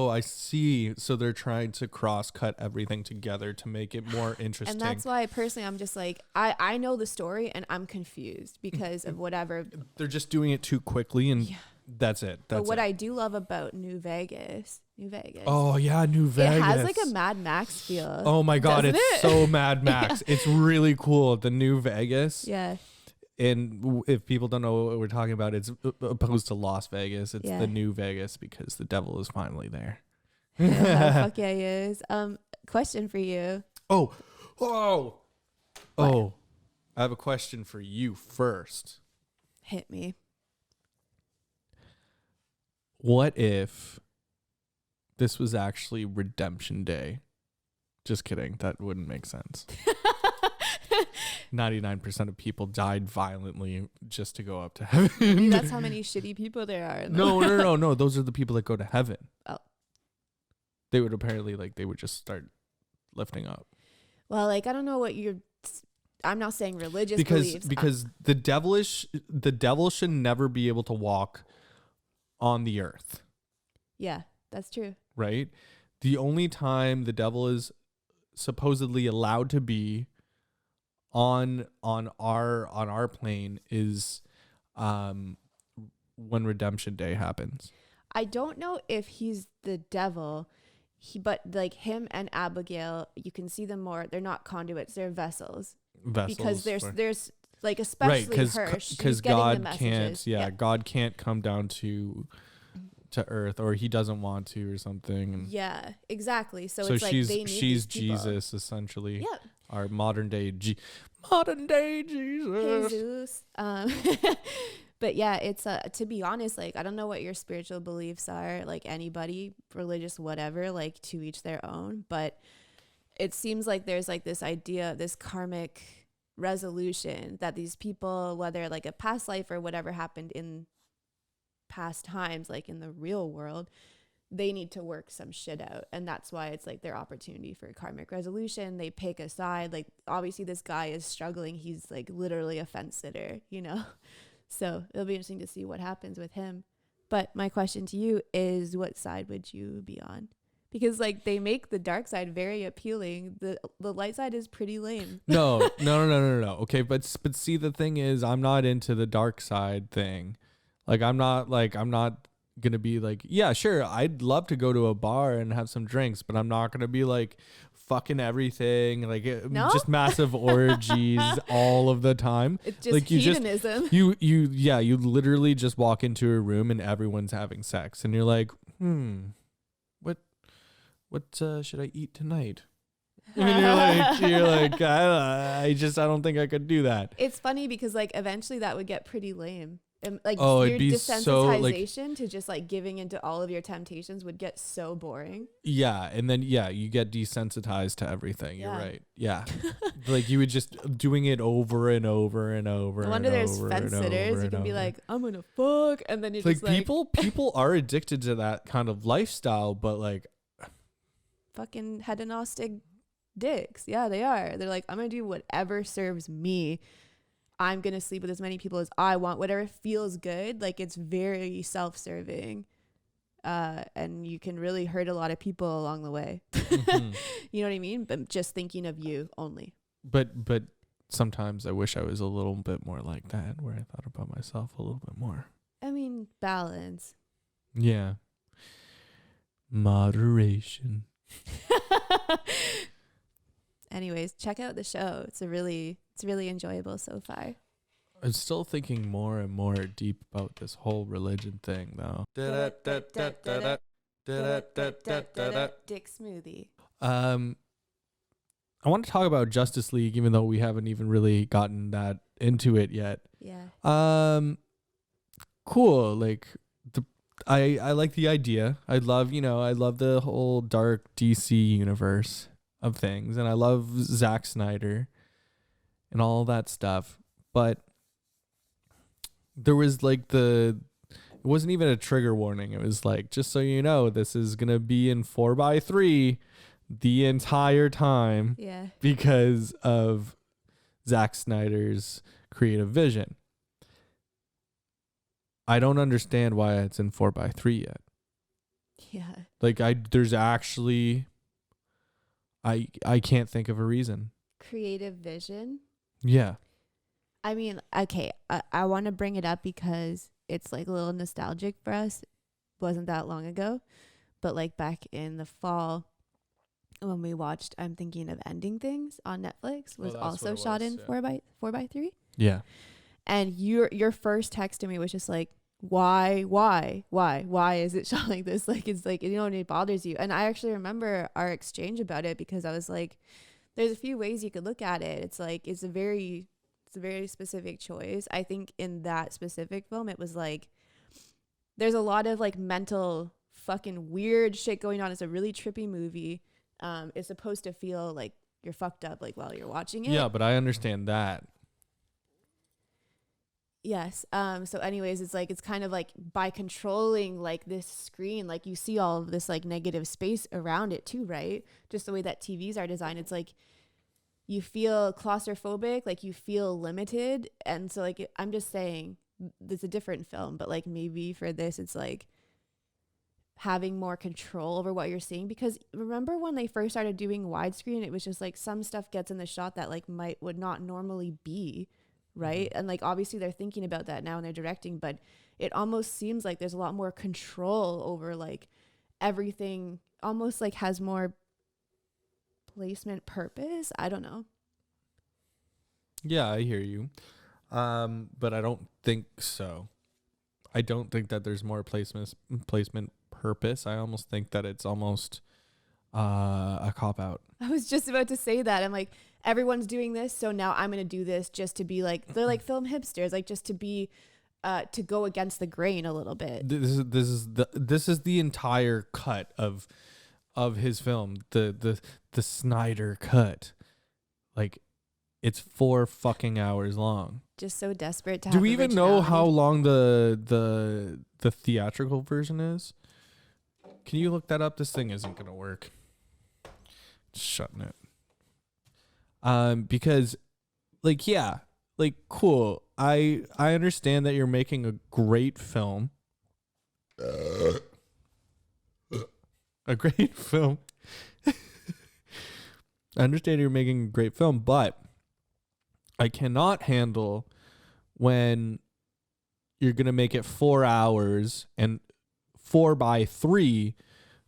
Speaker 1: I see. So they're trying to cross-cut everything together to make it more interesting.
Speaker 2: And that's why personally I'm just like, I know the story and I'm confused because of whatever.
Speaker 1: They're just doing it too quickly and that's it.
Speaker 2: But what I do love about New Vegas.
Speaker 1: Oh, yeah, New Vegas.
Speaker 2: It has like a Mad Max feel.
Speaker 1: Oh my God, it's so Mad Max. Yeah. It's really cool. The New Vegas.
Speaker 2: Yeah.
Speaker 1: And if people don't know what we're talking about, it's opposed to Las Vegas. It's the New Vegas because the devil is finally there.
Speaker 2: Fuck yeah, he is. Question for you.
Speaker 1: Oh, I have a question for you first.
Speaker 2: Hit me.
Speaker 1: What if this was actually Redemption Day? Just kidding. That wouldn't make sense. 99% of people died violently just to go up to heaven.
Speaker 2: Maybe that's how many shitty people there are.
Speaker 1: No. Those are the people that go to heaven.
Speaker 2: Oh.
Speaker 1: They would apparently they would just start lifting up.
Speaker 2: Well, like, I don't know what I'm not saying religious beliefs.
Speaker 1: Because the devil should never be able to walk on the earth.
Speaker 2: Yeah, that's true.
Speaker 1: Right? The only time the devil is supposedly allowed to be on our plane is when Redemption Day happens.
Speaker 2: I don't know if he's the devil, but like him and Abigail, you can see them more. They're not conduits; they're vessels. Because there's like especially her, because God can't. Yeah, God can't come down to earth, or he doesn't want to, or something. And yeah, exactly. So it's like she's
Speaker 1: Jesus essentially.
Speaker 2: Yeah.
Speaker 1: Our modern day Jesus.
Speaker 2: Jesus. But yeah, it's to be honest, like, I don't know what your spiritual beliefs are, like anybody, religious, whatever, like to each their own. But it seems like there's like this idea, this karmic resolution that these people, whether like a past life or whatever happened in past times, like in the real world, they need to work some shit out. And that's why it's like their opportunity for karmic resolution. They pick a side. Like, obviously this guy is struggling. He's like literally a fence sitter, you know? So it'll be interesting to see what happens with him. But my question to you is, what side would you be on? Because like they make the dark side very appealing. The light side is pretty lame.
Speaker 1: No. Okay, but see, the thing is, I'm not into the dark side thing. Like, I'm not gonna be like, yeah, sure, I'd love to go to a bar and have some drinks, but I'm not gonna be like fucking everything, like just massive orgies all of the time.
Speaker 2: It's just
Speaker 1: like
Speaker 2: hedonism.
Speaker 1: You literally just walk into a room and everyone's having sex and you're like, what should I eat tonight? And you're like I don't think I could do that.
Speaker 2: It's funny because like eventually that would get pretty lame. Like
Speaker 1: it'd be
Speaker 2: desensitization to just like giving into all of your temptations would get so boring.
Speaker 1: Yeah, and then you get desensitized to everything. You're right. Yeah, like you would just doing it over and over and over.
Speaker 2: No wonder there's fence sitters. You can be like, I'm gonna fuck, and then you're just like
Speaker 1: people are addicted to that kind of lifestyle, but like
Speaker 2: fucking hedonistic dicks. Yeah, they are. They're like, I'm gonna do whatever serves me. I'm going to sleep with as many people as I want, whatever feels good. Like, it's very self-serving. And you can really hurt a lot of people along the way. Mm-hmm. You know what I mean? But just thinking of you only.
Speaker 1: But sometimes I wish I was a little bit more like that, where I thought about myself a little bit more.
Speaker 2: I mean, balance.
Speaker 1: Yeah. Moderation.
Speaker 2: Anyways, check out the show. It's really enjoyable so far.
Speaker 1: I'm still thinking more and more deep about this whole religion thing, though.
Speaker 2: DickSmoothie.
Speaker 1: I want to talk about Justice League, even though we haven't even really gotten that into it yet.
Speaker 2: Yeah.
Speaker 1: Cool. Like I like the idea. I love the whole dark DC universe of things, and I love Zack Snyder and all that stuff. But there was like it wasn't even a trigger warning. It was like, just so you know, this is gonna be in 4:3 the entire time.
Speaker 2: Yeah.
Speaker 1: Because of Zack Snyder's creative vision. I don't understand why it's in 4:3 yet.
Speaker 2: Yeah.
Speaker 1: Like there's actually, I can't think of a reason.
Speaker 2: Creative vision.
Speaker 1: Yeah.
Speaker 2: I mean, okay, I want to bring it up because it's like a little nostalgic for us. Wasn't that long ago, but like back in the fall when we watched I'm Thinking of Ending Things on Netflix was also shot in 4:3.
Speaker 1: Yeah.
Speaker 2: And your first text to me was just like, why is it shot like this? Like, it's like, it bothers you. And I actually remember our exchange about it because I was like, there's a few ways you could look at it. It's like, it's a very specific choice. I think in that specific film, it was like, there's a lot of like mental fucking weird shit going on. It's a really trippy movie. It's supposed to feel like you're fucked up like while you're watching it.
Speaker 1: Yeah, but I understand that.
Speaker 2: Yes. So anyways, it's like, it's kind of like by controlling like this screen, like you see all of this like negative space around it too, right? Just the way that TVs are designed. It's like you feel claustrophobic, like you feel limited. And so like, I'm just saying it's a different film, but like maybe for this, it's like having more control over what you're seeing. Because remember when they first started doing widescreen, it was just like some stuff gets in the shot that like would not normally be. Right. Mm-hmm. And like, obviously they're thinking about that now and they're directing, but it almost seems like there's a lot more control over like everything, almost like has more placement purpose. I don't know.
Speaker 1: Yeah, I hear you. But I don't think so. I don't think that there's more placement purpose. I almost think that it's almost a cop out.
Speaker 2: I was just about to say that. I'm like, everyone's doing this, so now I'm gonna do this just to be like, they're like film hipsters, like just to be to go against the grain a little bit.
Speaker 1: This is the entire cut of his film, the Snyder cut. Like, it's 4 fucking hours long.
Speaker 2: Just so desperate to
Speaker 1: do we even know how long the theatrical version is? Can you look that up? This thing isn't gonna work. Just shutting it. Because like, yeah, like, cool. I understand that you're making a great film. A great film. I understand you're making a great film, but I cannot handle when you're going to make it 4 hours and 4:3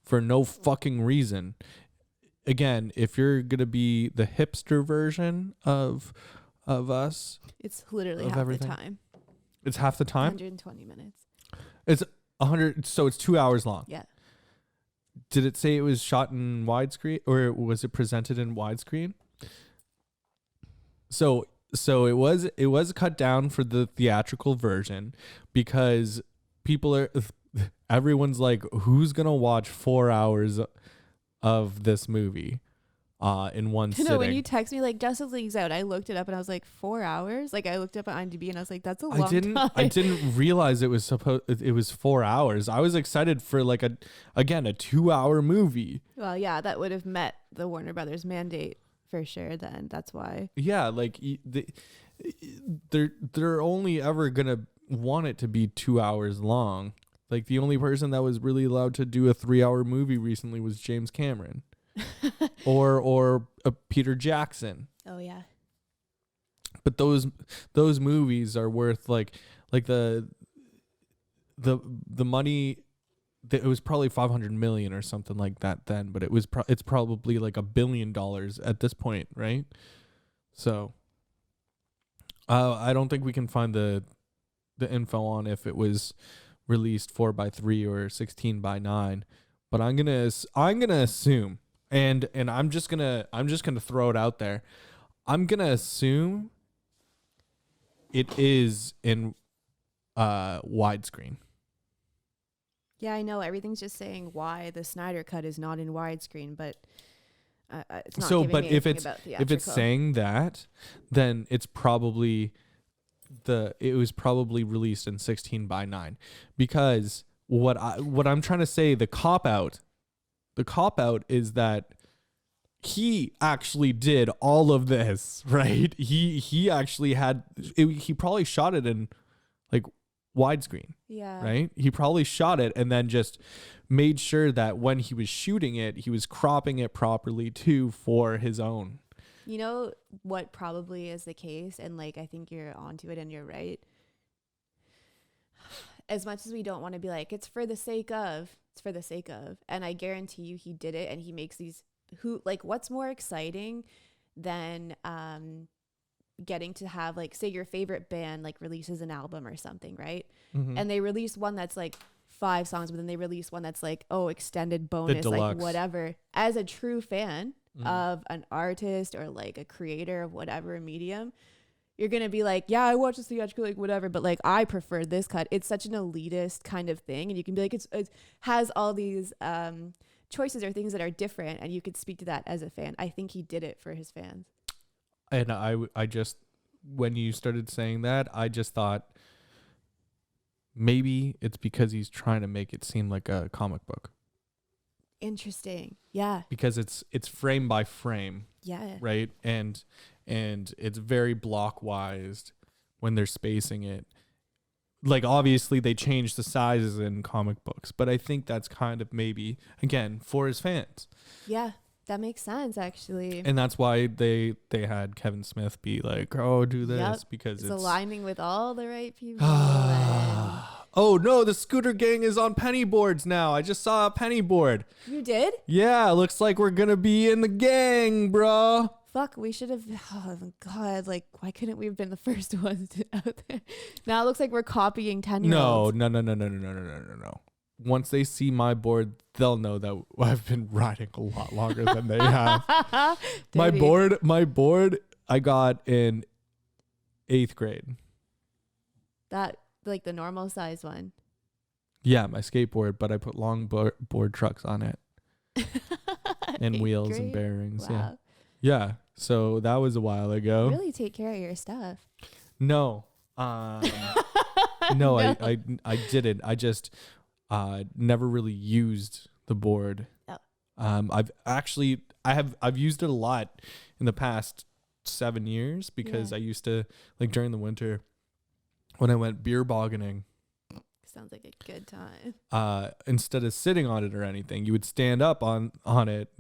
Speaker 1: for no fucking reason. Again, if you're going to be the hipster version of us,
Speaker 2: it's literally half the time.
Speaker 1: It's half the time?
Speaker 2: 120 minutes.
Speaker 1: It's 100, so it's 2 hours long.
Speaker 2: Yeah.
Speaker 1: Did it say it was shot in widescreen, or was it presented in widescreen? So it was cut down for the theatrical version because everyone's like, who's going to watch 4 hours of this movie in one sitting?
Speaker 2: No, when you text me like Justice League's out, I looked it up and I was like, 4 hours? Like, I looked up at IMDb and I was like, that's a long time.
Speaker 1: I didn't realize it was 4 hours. I was excited for like a 2-hour movie.
Speaker 2: Well, yeah, that would have met the Warner Brothers mandate for sure then. That's why.
Speaker 1: Yeah, like they're only ever gonna want it to be 2 hours long. Like, the only person that was really allowed to do a 3-hour movie recently was James Cameron, or Peter Jackson.
Speaker 2: Oh yeah.
Speaker 1: But those movies are worth like the money. It was probably 500 million or something like that then, but it's probably like $1 billion at this point, right? So I don't think we can find the info on if it was released 4:3 or 16:9, but I'm gonna assume, And I'm just gonna throw it out there. I'm gonna assume it is in widescreen.
Speaker 2: Yeah, I know. Everything's just saying why the Snyder cut is not in widescreen, but it's not giving me anything about theatrical.
Speaker 1: If it's saying that, then it's probably it was probably released in 16:9, because what I'm trying to say, the cop out is that he actually did all of this, right? He actually he probably shot it in like widescreen.
Speaker 2: Yeah.
Speaker 1: Right? He probably shot it and then just made sure that when he was shooting it, he was cropping it properly too for his own.
Speaker 2: You know what probably is the case, and like I think you're onto it and you're right. As much as we don't want to be like, it's for the sake of, and I guarantee you he did it, and he makes these what's more exciting than getting to have, like, say your favorite band like releases an album or something, right? Mm-hmm. And they release one that's like 5 songs, but then they release one that's like, extended bonus, like whatever. As a true fan of an artist or like a creator of whatever medium, you're gonna be like, yeah, I watched this theatrical, like whatever, but like I prefer this cut. It's such an elitist kind of thing, and you can be like, it has all these choices or things that are different, and you could speak to that as a fan. I think he did it for his fans.
Speaker 1: And I just, when you started saying that, I just thought maybe it's because he's trying to make it seem like a comic book.
Speaker 2: Interesting. Yeah.
Speaker 1: Because it's frame by frame.
Speaker 2: Yeah.
Speaker 1: Right? And it's very block-wise when they're spacing it. Like, obviously, they change the sizes in comic books, but I think that's kind of maybe, again, for his fans.
Speaker 2: Yeah. That makes sense, actually.
Speaker 1: And that's why they had Kevin Smith be like, do this, because it's
Speaker 2: aligning with all the right people.
Speaker 1: Oh no, the scooter gang is on penny boards now. I just saw a penny board.
Speaker 2: You did?
Speaker 1: Yeah, looks like we're gonna be in the gang, bro.
Speaker 2: Fuck, we should have. Oh God, like, why couldn't we have been the first ones out there? Now it looks like we're copying 10-year-olds.
Speaker 1: No. Once they see my board, they'll know that I've been riding a lot longer than they have. My board, I got in 8th grade.
Speaker 2: That, like the normal size one?
Speaker 1: Yeah, my skateboard, but I put long board trucks on it. And wheels grade? And bearings. Wow. Yeah. So that was a while ago.
Speaker 2: You really take care of your stuff.
Speaker 1: No. No, I didn't. I just... never really used the board.
Speaker 2: Oh.
Speaker 1: I've used it a lot in the past 7 years, because I used to, like, during the winter when I went beer bogganing.
Speaker 2: Sounds like a good time.
Speaker 1: Instead of sitting on it or anything, you would stand up on it,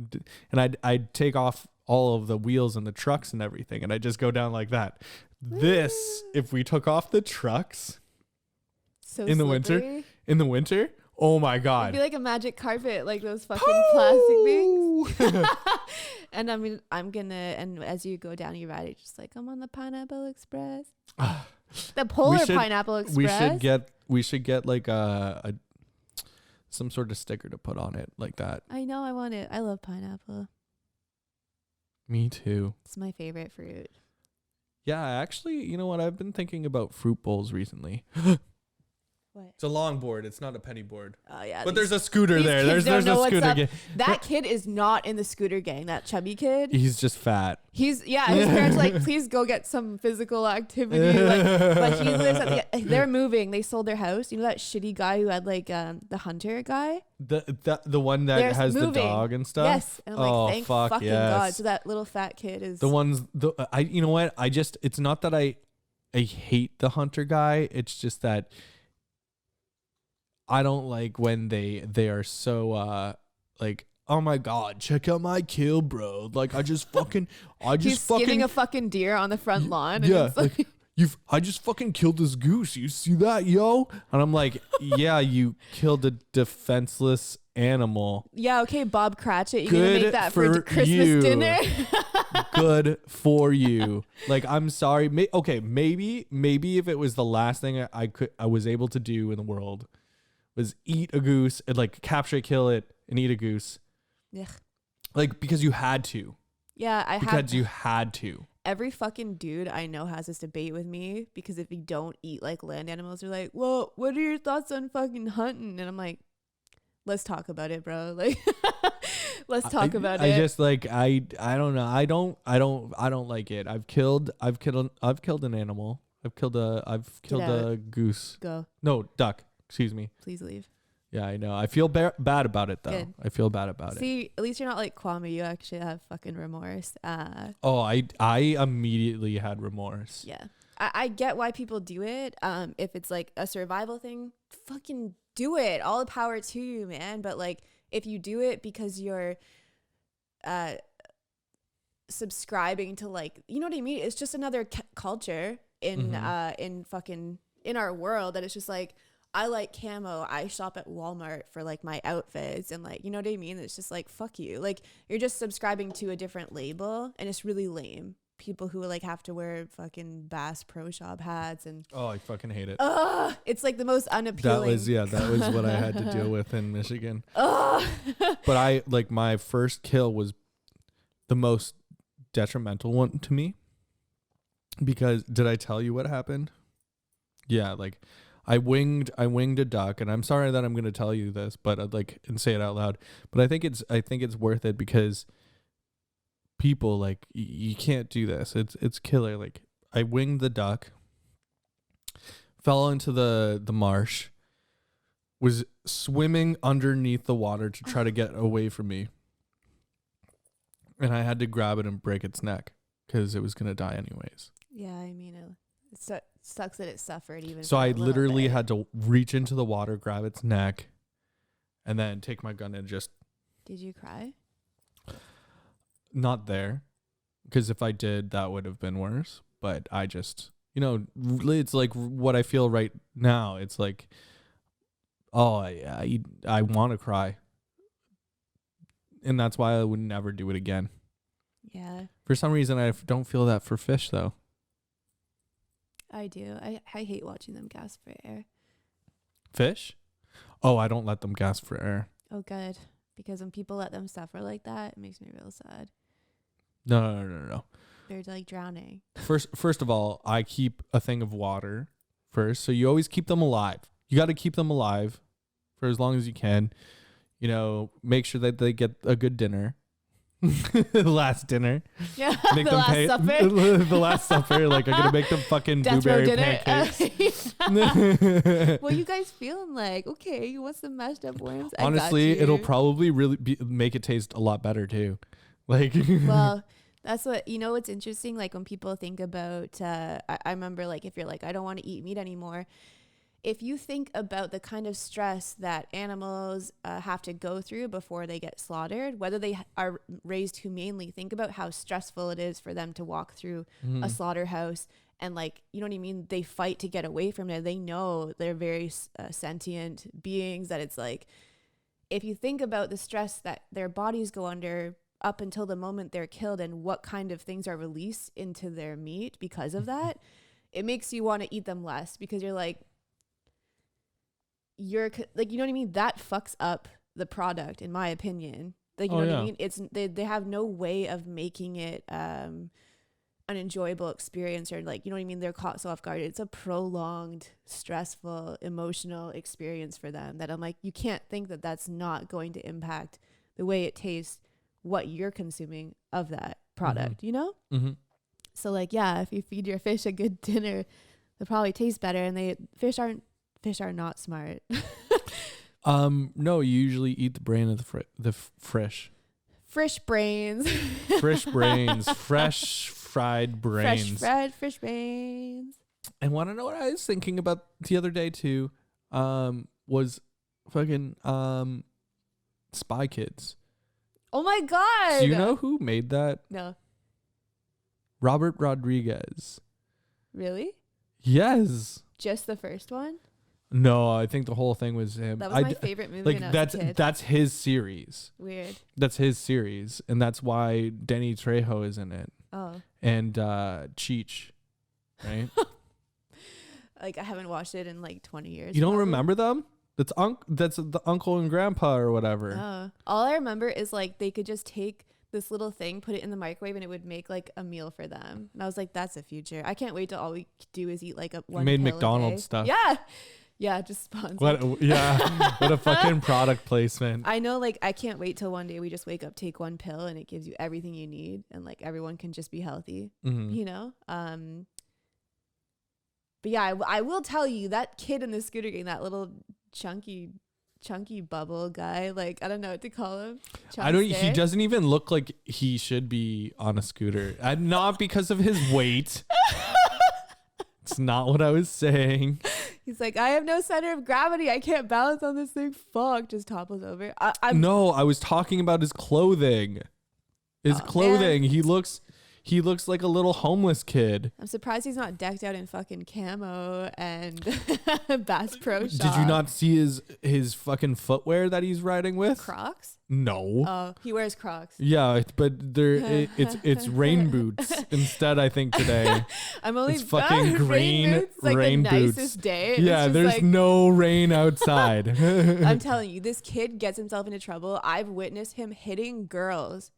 Speaker 1: and I'd take off all of the wheels and the trucks and everything, and I'd just go down like that. This, if we took off the trucks in the winter, oh my God.
Speaker 2: It'd be like a magic carpet, like those fucking plastic things. And I mean, and as you go down, you ride it just like, I'm on the Pineapple Express. The Polar Pineapple Express. We should get like some sort of sticker to put on it like that. I know, I want it. I love pineapple.
Speaker 1: Me too.
Speaker 2: It's my favorite fruit.
Speaker 1: Yeah, actually, you know what? I've been thinking about fruit bowls recently.
Speaker 2: What?
Speaker 1: It's a longboard. It's not a penny board.
Speaker 2: Oh yeah.
Speaker 1: But there's a scooter there. There's a scooter gang.
Speaker 2: That kid is not in the scooter gang. That chubby kid.
Speaker 1: He's just fat.
Speaker 2: His parents are like, please go get some physical activity. But he lives at they're moving. They sold their house. You know that shitty guy who had like the hunter guy?
Speaker 1: The one that has moving. The dog and stuff?
Speaker 2: Yes. And I'm like, thank fucking God. So that little fat kid is
Speaker 1: you know what? It's not that I hate the hunter guy. It's just that I don't like when they are so like, oh my God, check out my kill, bro. Like, he's skinning
Speaker 2: a fucking deer on the front lawn.
Speaker 1: Yeah, like I just fucking killed this goose. You see that, yo? And I'm like, yeah, you killed a defenseless animal.
Speaker 2: Yeah, okay, Bob Cratchit, you gonna make that for Christmas dinner?
Speaker 1: Good for you. Like, I'm sorry. Maybe if it was the last thing I was able to do in the world was eat a goose and like capture it, kill it, and eat a goose.
Speaker 2: Yeah.
Speaker 1: Like, because you had to.
Speaker 2: Yeah,
Speaker 1: Because you had to.
Speaker 2: Every fucking dude I know has this debate with me because if you don't eat like land animals, they're like, well, what are your thoughts on fucking hunting? And I'm like, let's talk about it, bro. Like, let's talk about it.
Speaker 1: I just like, I don't know. I don't like it. I've killed an animal. I've killed a goose.
Speaker 2: Go.
Speaker 1: No, duck. Excuse me.
Speaker 2: Please leave.
Speaker 1: Yeah, I know. I feel bad about it though.
Speaker 2: Good.
Speaker 1: I feel bad about it.
Speaker 2: See, at least you're not like Kwame. You actually have fucking remorse.
Speaker 1: I immediately had remorse.
Speaker 2: Yeah. I get why people do it. If it's like a survival thing, fucking do it. All the power to you, man. But like, if you do it because you're subscribing to like, you know what I mean? It's just another culture in our world that it's just like, I like camo. I shop at Walmart for like my outfits and like, you know what I mean? It's just like, fuck you. Like you're just subscribing to a different label and it's really lame. People who like have to wear fucking Bass Pro Shop hats and
Speaker 1: I fucking hate it.
Speaker 2: It's like the most unappealing.
Speaker 1: That was what I had to deal with in Michigan. But I like my first kill was the most detrimental one to me because did I tell you what happened? Yeah, like I winged a duck, and I'm sorry that I'm going to tell you this, but I'd like and say it out loud. But I think it's worth it because people like you can't do this. It's killer. Like I winged the duck, fell into the marsh, was swimming underneath the water to try to get away from me, and I had to grab it and break its neck because it was going to die anyways.
Speaker 2: Yeah, I mean, it sucks that it suffered even.
Speaker 1: So I literally had to reach into the water, grab its neck, and then take my gun and just...
Speaker 2: Did you cry?
Speaker 1: Not there, because if I did, that would have been worse. But I just, it's like what I feel right now. It's like, I want to cry. And that's why I would never do it again.
Speaker 2: Yeah.
Speaker 1: For some reason, I don't feel that for fish, though.
Speaker 2: I do. I hate watching them gasp for air.
Speaker 1: Fish? Oh, I don't let them gasp for air.
Speaker 2: Oh, good. Because when people let them suffer like that, it makes me real sad.
Speaker 1: No.
Speaker 2: They're like drowning.
Speaker 1: First of all, I keep a thing of water first. So you always keep them alive. You got to keep them alive for as long as you can. Make sure that they get a good dinner. Last dinner.
Speaker 2: Yeah,
Speaker 1: make
Speaker 2: the
Speaker 1: them
Speaker 2: last
Speaker 1: pay,
Speaker 2: supper.
Speaker 1: The last supper. Like, I'm going to make them fucking blueberry pancakes.
Speaker 2: What are you guys feeling like? Okay, you want some mashed up worms?
Speaker 1: Honestly, it'll probably really make it taste a lot better, too. Like,
Speaker 2: well, that's what's interesting? Like, when people think about, I remember, like, if you're like, I don't want to eat meat anymore. If you think about the kind of stress that animals have to go through before they get slaughtered, whether they are raised humanely, think about how stressful it is for them to walk through a slaughterhouse and like, you know what I mean? They fight to get away from it. They know they're very sentient beings that it's like, if you think about the stress that their bodies go under up until the moment they're killed and what kind of things are released into their meat because of that, it makes you want to eat them less because you're like, you know what I mean? That fucks up the product, in my opinion. Like, you know what I mean? It's they have no way of making it an enjoyable experience or like, you know what I mean? They're caught so off guard. It's a prolonged, stressful, emotional experience for them that I'm like, you can't think that that's not going to impact the way it tastes, what you're consuming of that product, you know? Mm-hmm. So like, yeah, if you feed your fish a good dinner, they'll probably taste better. And fish are not smart.
Speaker 1: No, you usually eat the brain of the fresh
Speaker 2: brains.
Speaker 1: Fresh brains. Fresh fried brains.
Speaker 2: Fresh brains.
Speaker 1: And want to know what I was thinking about the other day too? Was fucking Spy Kids.
Speaker 2: Oh my god.
Speaker 1: Do you know who made that?
Speaker 2: No.
Speaker 1: Robert Rodriguez.
Speaker 2: Really?
Speaker 1: Yes.
Speaker 2: Just the first one?
Speaker 1: No, I think the whole thing was him.
Speaker 2: That was my favorite movie
Speaker 1: like
Speaker 2: when I was a kid.
Speaker 1: That's his series.
Speaker 2: Weird.
Speaker 1: That's his series, and that's why Danny Trejo is in it.
Speaker 2: Oh.
Speaker 1: And Cheech, right?
Speaker 2: Like I haven't watched it in like 20 years.
Speaker 1: You don't remember them? That's the uncle and grandpa or whatever.
Speaker 2: Oh. All I remember is like they could just take this little thing, put it in the microwave, and it would make like a meal for them. And I was like, that's the future. I can't wait till all we do is eat like one
Speaker 1: made
Speaker 2: pill
Speaker 1: McDonald's
Speaker 2: a day.
Speaker 1: stuff.
Speaker 2: Yeah, just sponsored.
Speaker 1: What a fucking product placement.
Speaker 2: I know, like, I can't wait till one day we just wake up, take one pill, and it gives you everything you need, and like everyone can just be healthy, you know? But yeah, I will tell you, that kid in the scooter gang, that little chunky bubble guy, like, I don't know what to call him.
Speaker 1: He doesn't even look like he should be on a scooter. Not because of his weight. It's not what I was saying.
Speaker 2: He's like, I have no center of gravity. I can't balance on this thing. Fuck. Just topples over.
Speaker 1: No, I was talking about his clothing. Man. He looks like a little homeless kid.
Speaker 2: I'm surprised he's not decked out in fucking camo and Bass Pro Shop.
Speaker 1: Did you not see his fucking footwear that he's riding with?
Speaker 2: Crocs?
Speaker 1: No.
Speaker 2: Oh, he wears Crocs.
Speaker 1: Yeah, but it's rain boots instead. I think today.
Speaker 2: I'm only
Speaker 1: it's fucking green
Speaker 2: rain boots. Like
Speaker 1: rain
Speaker 2: the
Speaker 1: boots.
Speaker 2: Nicest day.
Speaker 1: Yeah, there's like, no rain outside.
Speaker 2: I'm telling you, this kid gets himself into trouble. I've witnessed him hitting girls.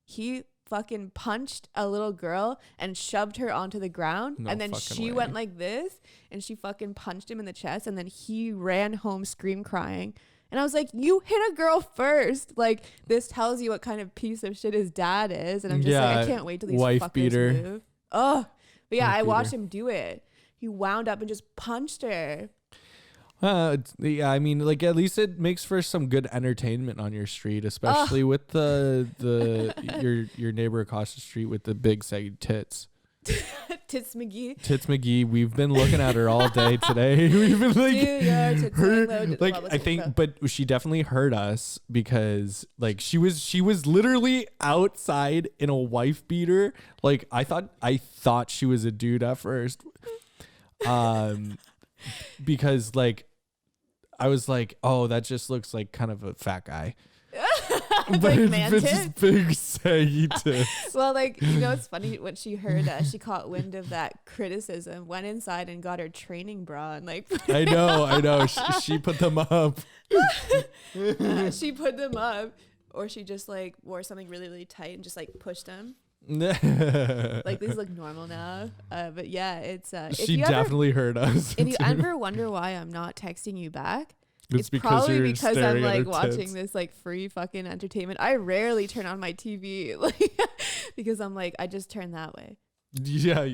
Speaker 2: He fucking punched a little girl and shoved her onto the ground, and then she went like this and she fucking punched him in the chest, and then he ran home crying. And I was like, you hit a girl first. Like, this tells you what kind of piece of shit his dad is. And I'm just like, I can't wait till these
Speaker 1: wife
Speaker 2: fuckers
Speaker 1: beater.
Speaker 2: move. Oh, but yeah,
Speaker 1: Wife
Speaker 2: I watched
Speaker 1: beater.
Speaker 2: him do it. He wound up and just punched her.
Speaker 1: Yeah, I mean, like, at least it makes for some good entertainment on your street, especially with your neighbor across the street with the big saggy tits.
Speaker 2: Tits
Speaker 1: McGee. We've been looking at her all day today. We've been like, but she definitely hurt us because like she was literally outside in a wife beater. Like I thought she was a dude at first. Because like I was like, oh, that just looks like kind of a fat guy. But
Speaker 2: like
Speaker 1: it's just big saggy tits.
Speaker 2: Well, like, you know, it's funny when she heard she caught wind of that criticism, went inside and got her training bra and like
Speaker 1: I know she put them up.
Speaker 2: She put them up, or she just like wore something really, really tight and just like pushed them. Like, these look normal now, but yeah, it's
Speaker 1: she definitely heard us.
Speaker 2: If you ever wonder why I'm not texting you back, it's
Speaker 1: probably
Speaker 2: because I'm like watching
Speaker 1: tits.
Speaker 2: this like free fucking entertainment. I rarely turn on my TV like because I'm like, I just turn that way.
Speaker 1: Yeah,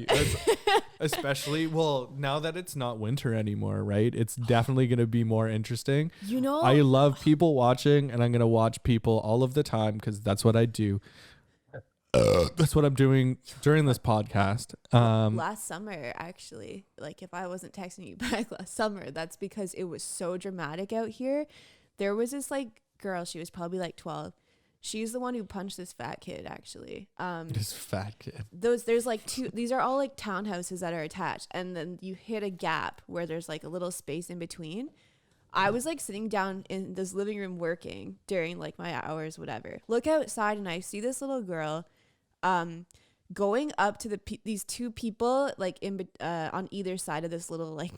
Speaker 1: especially now that it's not winter anymore, right? It's definitely going to be more interesting.
Speaker 2: You know,
Speaker 1: I love people watching, and I'm going to watch people all of the time because that's what I do. That's what I'm doing during this podcast.
Speaker 2: Last summer, actually, like if I wasn't texting you back last summer, that's because it was so dramatic out here. There was this like girl, she was probably like 12. She's the one who punched this fat kid, actually.
Speaker 1: This fat kid.
Speaker 2: There's like these are all like townhouses that are attached, and then you hit a gap where there's like a little space in between. I was like sitting down in this living room working during like my hours, whatever. Look outside and I see this little girl going up to these two people like on either side of this little like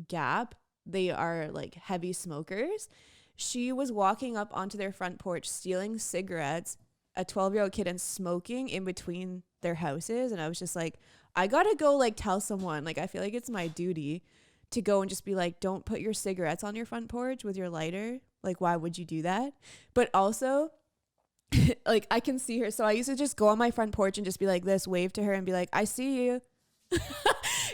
Speaker 2: gap. They are like heavy smokers. She was walking up onto their front porch, stealing cigarettes, a 12-year-old kid, and smoking in between their houses. And I was just like, I gotta go like tell someone. Like, I feel like it's my duty to go and just be like, don't put your cigarettes on your front porch with your lighter. Like, why would you do that? But also like, I can see her. So I used to just go on my front porch and just be like this, wave to her and be like, I see you.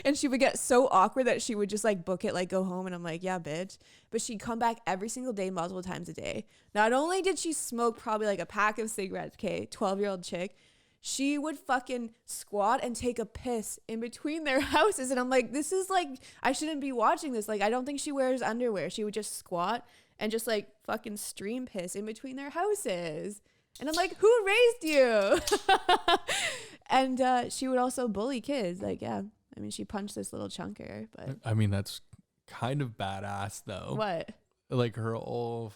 Speaker 2: And she would get so awkward that she would just like book it, like go home. And I'm like, yeah, bitch. But she'd come back every single day, multiple times a day. Not only did she smoke probably like a pack of cigarettes, 12-year-old chick, she would fucking squat and take a piss in between their houses. And I'm like, this is like, I shouldn't be watching this. Like, I don't think she wears underwear. She would just squat and just like fucking stream piss in between their houses. And I'm like, who raised you? And she would also bully kids. Like, yeah, I mean, she punched this little chunker. But
Speaker 1: I mean, that's kind of badass, though.
Speaker 2: What?
Speaker 1: Like her whole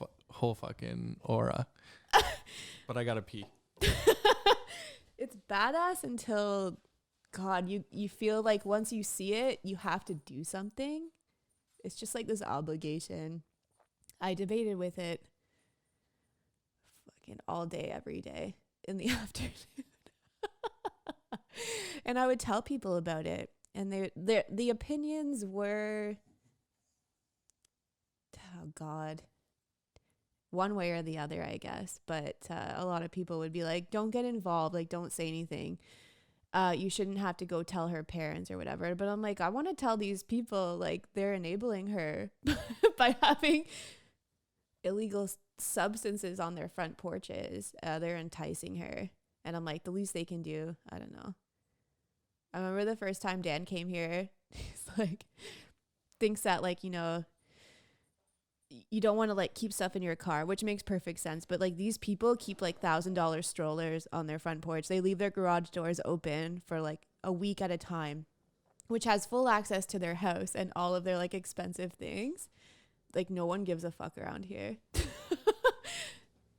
Speaker 1: fucking aura. But I gotta pee.
Speaker 2: It's badass until, God, you feel like once you see it, you have to do something. It's just like this obligation. I debated with it fucking all day, every day in the afternoon. And I would tell people about it. And the opinions were, oh God, one way or the other, I guess. But a lot of people would be like, don't get involved. Like, don't say anything. You shouldn't have to go tell her parents or whatever. But I'm like, I want to tell these people, like, they're enabling her by having illegal substances on their front porches. They're enticing her. And I'm like, the least they can do, I don't know. I remember the first time Dan came here, he's like, thinks that, like, you know, you don't want to like keep stuff in your car, which makes perfect sense. But like these people keep like $1,000 strollers on their front porch. They leave their garage doors open for like a week at a time, which has full access to their house and all of their like expensive things. Like no one gives a fuck around here.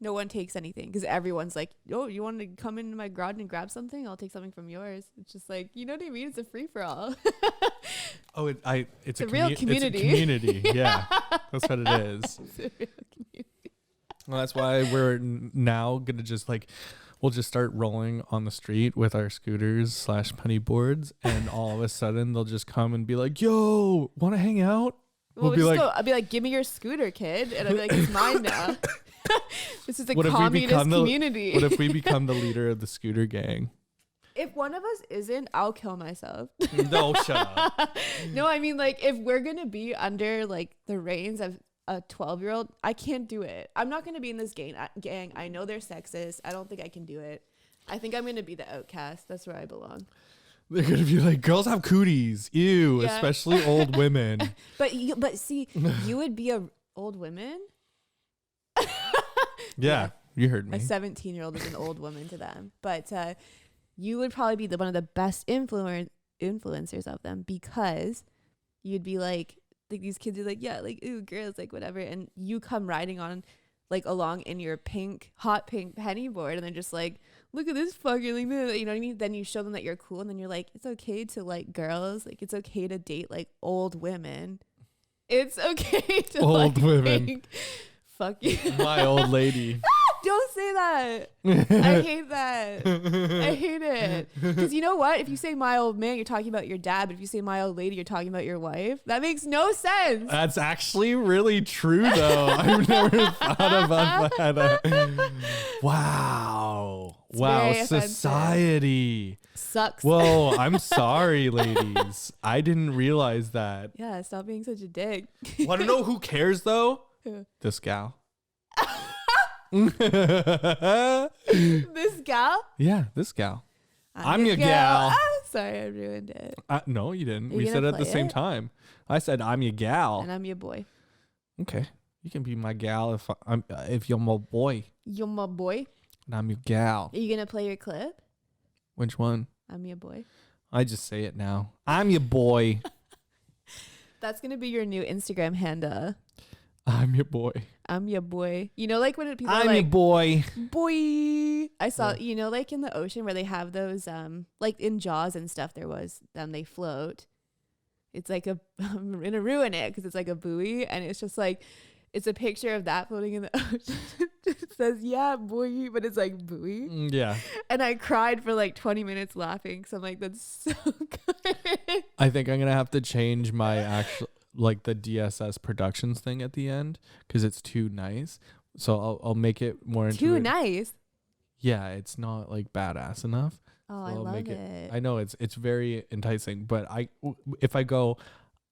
Speaker 2: No one takes anything because everyone's like, oh, you want to come into my garage and grab something? I'll take something from yours. It's just like, you know what I mean? It's a free for all.
Speaker 1: Oh, it's a
Speaker 2: real community.
Speaker 1: It's a community. Yeah, that's what it is. It's a real community. Well, that's why we're now gonna just like, we'll just start rolling on the street with our scooters / putty boards, and all of a sudden they'll just come and be like, "Yo, want to hang out?"
Speaker 2: We'll be like, I'll be like, "Give me your scooter, kid," and I'll be like, "It's mine now." This is a communist community.
Speaker 1: What if we become the leader of the scooter gang?
Speaker 2: If one of us isn't, I'll kill myself.
Speaker 1: No, shut up.
Speaker 2: No, I mean, like, if we're going to be under, like, the reins of a 12-year-old, I can't do it. I'm not going to be in this gang. I know they're sexist. I don't think I can do it. I think I'm going to be the outcast. That's where I belong.
Speaker 1: They're going to be like, girls have cooties. Ew, yeah. Especially old women.
Speaker 2: But see, you would be a old woman?
Speaker 1: Yeah, you heard me.
Speaker 2: A 17-year-old is an old woman to them. But you would probably be one of the best influencers of them, because you'd be like these kids are like, yeah, like, ooh, girls, like, whatever. And you come riding on, like, along in your hot pink penny board, and they're just like, look at this fucker, like, you know what I mean? Then you show them that you're cool, and then you're like, it's okay to like girls. Like, it's okay to date, like, old women. It's okay to
Speaker 1: old women.
Speaker 2: Fuck you.
Speaker 1: My old lady.
Speaker 2: Don't say that. I hate that. I hate it. Because you know what? If you say my old man, you're talking about your dad. But if you say my old lady, you're talking about your wife. That makes no sense.
Speaker 1: That's actually really true, though. I've never thought about that. Wow.
Speaker 2: It's
Speaker 1: wow. Society.
Speaker 2: Sucks.
Speaker 1: Whoa. I'm sorry, ladies. I didn't realize that.
Speaker 2: Yeah. Stop being such a dick.
Speaker 1: Want to know who cares, though?
Speaker 2: Who?
Speaker 1: This gal.
Speaker 2: This gal?
Speaker 1: Yeah, this gal. I'm your gal.
Speaker 2: Sorry, I ruined it.
Speaker 1: No, you didn't. We said it at the same time. I said I'm your gal.
Speaker 2: And I'm your boy.
Speaker 1: Okay. You can be my gal if you're my boy.
Speaker 2: You're my boy?
Speaker 1: And I'm your gal.
Speaker 2: Are you going to play your clip?
Speaker 1: Which one?
Speaker 2: I'm your boy.
Speaker 1: I just say it now. I'm your boy.
Speaker 2: That's going to be your new Instagram handle.
Speaker 1: I'm your boy.
Speaker 2: I'm your boy. You know, like when people are
Speaker 1: I'm
Speaker 2: like,
Speaker 1: your boy.
Speaker 2: Boy. I saw, you know, like in the ocean where they have those, like in Jaws and stuff, there was, they float. It's like I'm going to ruin it because it's like a buoy. And it's just like, it's a picture of that floating in the ocean. It says, yeah, boy, but it's like buoy.
Speaker 1: Yeah.
Speaker 2: And I cried for like 20 minutes laughing. So I'm like, that's so good.
Speaker 1: I think I'm going to have to change my actual, like the DSS productions thing at the end, because it's too nice. So I'll make it more into
Speaker 2: too nice.
Speaker 1: Yeah, it's not like badass enough.
Speaker 2: Oh,
Speaker 1: so
Speaker 2: I love it.
Speaker 1: I know it's very enticing, but if I go,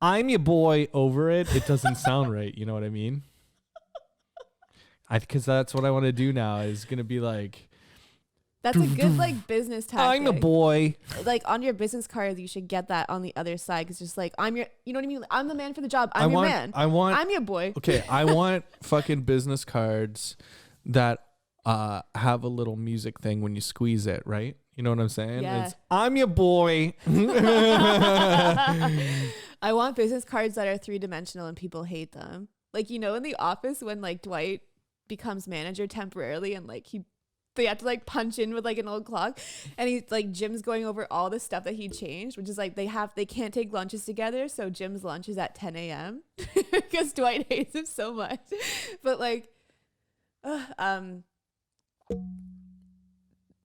Speaker 1: I'm your boy over it, it doesn't sound right. You know what I mean? Because that's what I want to do now. Is gonna be like.
Speaker 2: That's a good like business tactic.
Speaker 1: I'm a boy.
Speaker 2: Like on your business cards, you should get that on the other side. Cause just like, you know what I mean? I'm the man for the job. I'm your man. I'm your boy.
Speaker 1: Okay. I want fucking business cards that have a little music thing when you squeeze it, right? You know what I'm saying?
Speaker 2: Yeah.
Speaker 1: I'm your boy.
Speaker 2: I want business cards that are 3-dimensional and people hate them. Like, you know, in The Office when like Dwight becomes manager temporarily and like he they have to like punch in with like an old clock, and he's like Jim's going over all the stuff that he changed, which is like they can't take lunches together, so Jim's lunch is at 10 a.m. because Dwight hates him so much. But like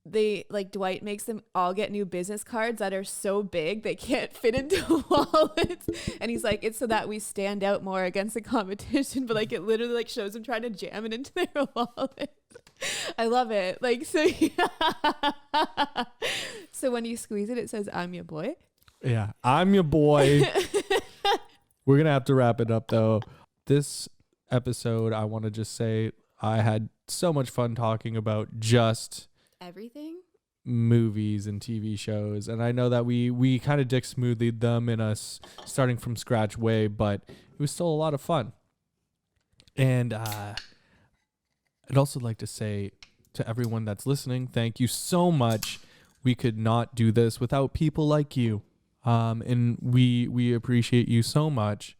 Speaker 2: they like Dwight makes them all get new business cards that are so big they can't fit into wallets, and he's like, it's so that we stand out more against the competition, but like it literally like shows them trying to jam it into their wallet. I love it. Like, so yeah. So when you squeeze it, it says, I'm your boy.
Speaker 1: Yeah, I'm your boy. We're gonna have to wrap it up though. This episode, I want to just say I had so much fun talking about just
Speaker 2: everything,
Speaker 1: movies and TV shows, and I know that we kind of DickSmoothied them in a starting from scratch way, but it was still a lot of fun. And I'd also like to say to everyone that's listening, thank you so much. We could not do this without people like you, and we appreciate you so much.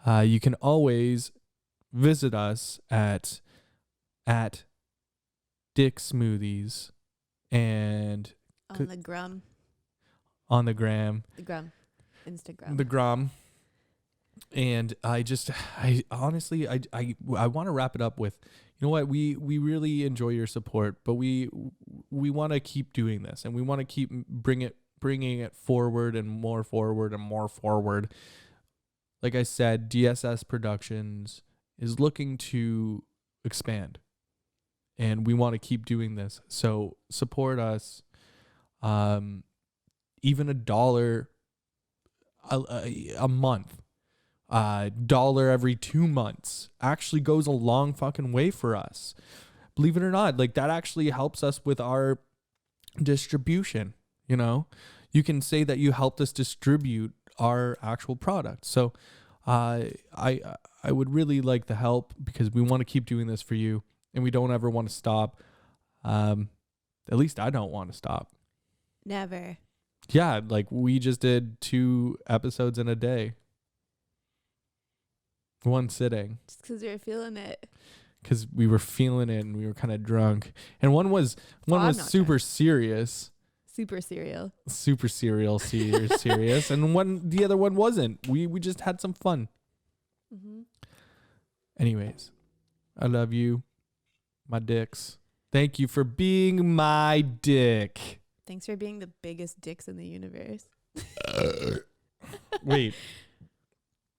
Speaker 1: You can always visit us at DickSmoothies and
Speaker 2: on the gram, Instagram,
Speaker 1: the gram. And I honestly want to wrap it up with, you know what, we really enjoy your support, but we want to keep doing this, and we want to keep bringing it forward and more forward and more forward. Like I said, DSS Productions is looking to expand, and we want to keep doing this. So support us. Even $1 a month, $1 every 2 months actually goes a long fucking way for us. Believe it or not, like that actually helps us with our distribution. You know, you can say that you helped us distribute our actual product. So I would really like the help, because we want to keep doing this for you, and we don't ever want to stop. At least I don't want to stop.
Speaker 2: Never.
Speaker 1: Yeah, like we just did 2 episodes in a day. One sitting.
Speaker 2: Just because we were feeling it.
Speaker 1: Because we were feeling it and we were kind of drunk. And one was super
Speaker 2: drunk.
Speaker 1: Serious.
Speaker 2: Super serial.
Speaker 1: Super serious. And the other one wasn't. We just had some fun.
Speaker 2: Mm-hmm.
Speaker 1: Anyways, I love you, my dicks. Thank you for being my dick.
Speaker 2: Thanks for being the biggest dicks in the universe.
Speaker 1: Wait.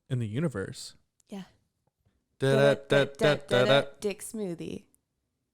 Speaker 1: In the universe?
Speaker 2: Yeah.
Speaker 1: DickSmoothie.
Speaker 2: DickSmoothie.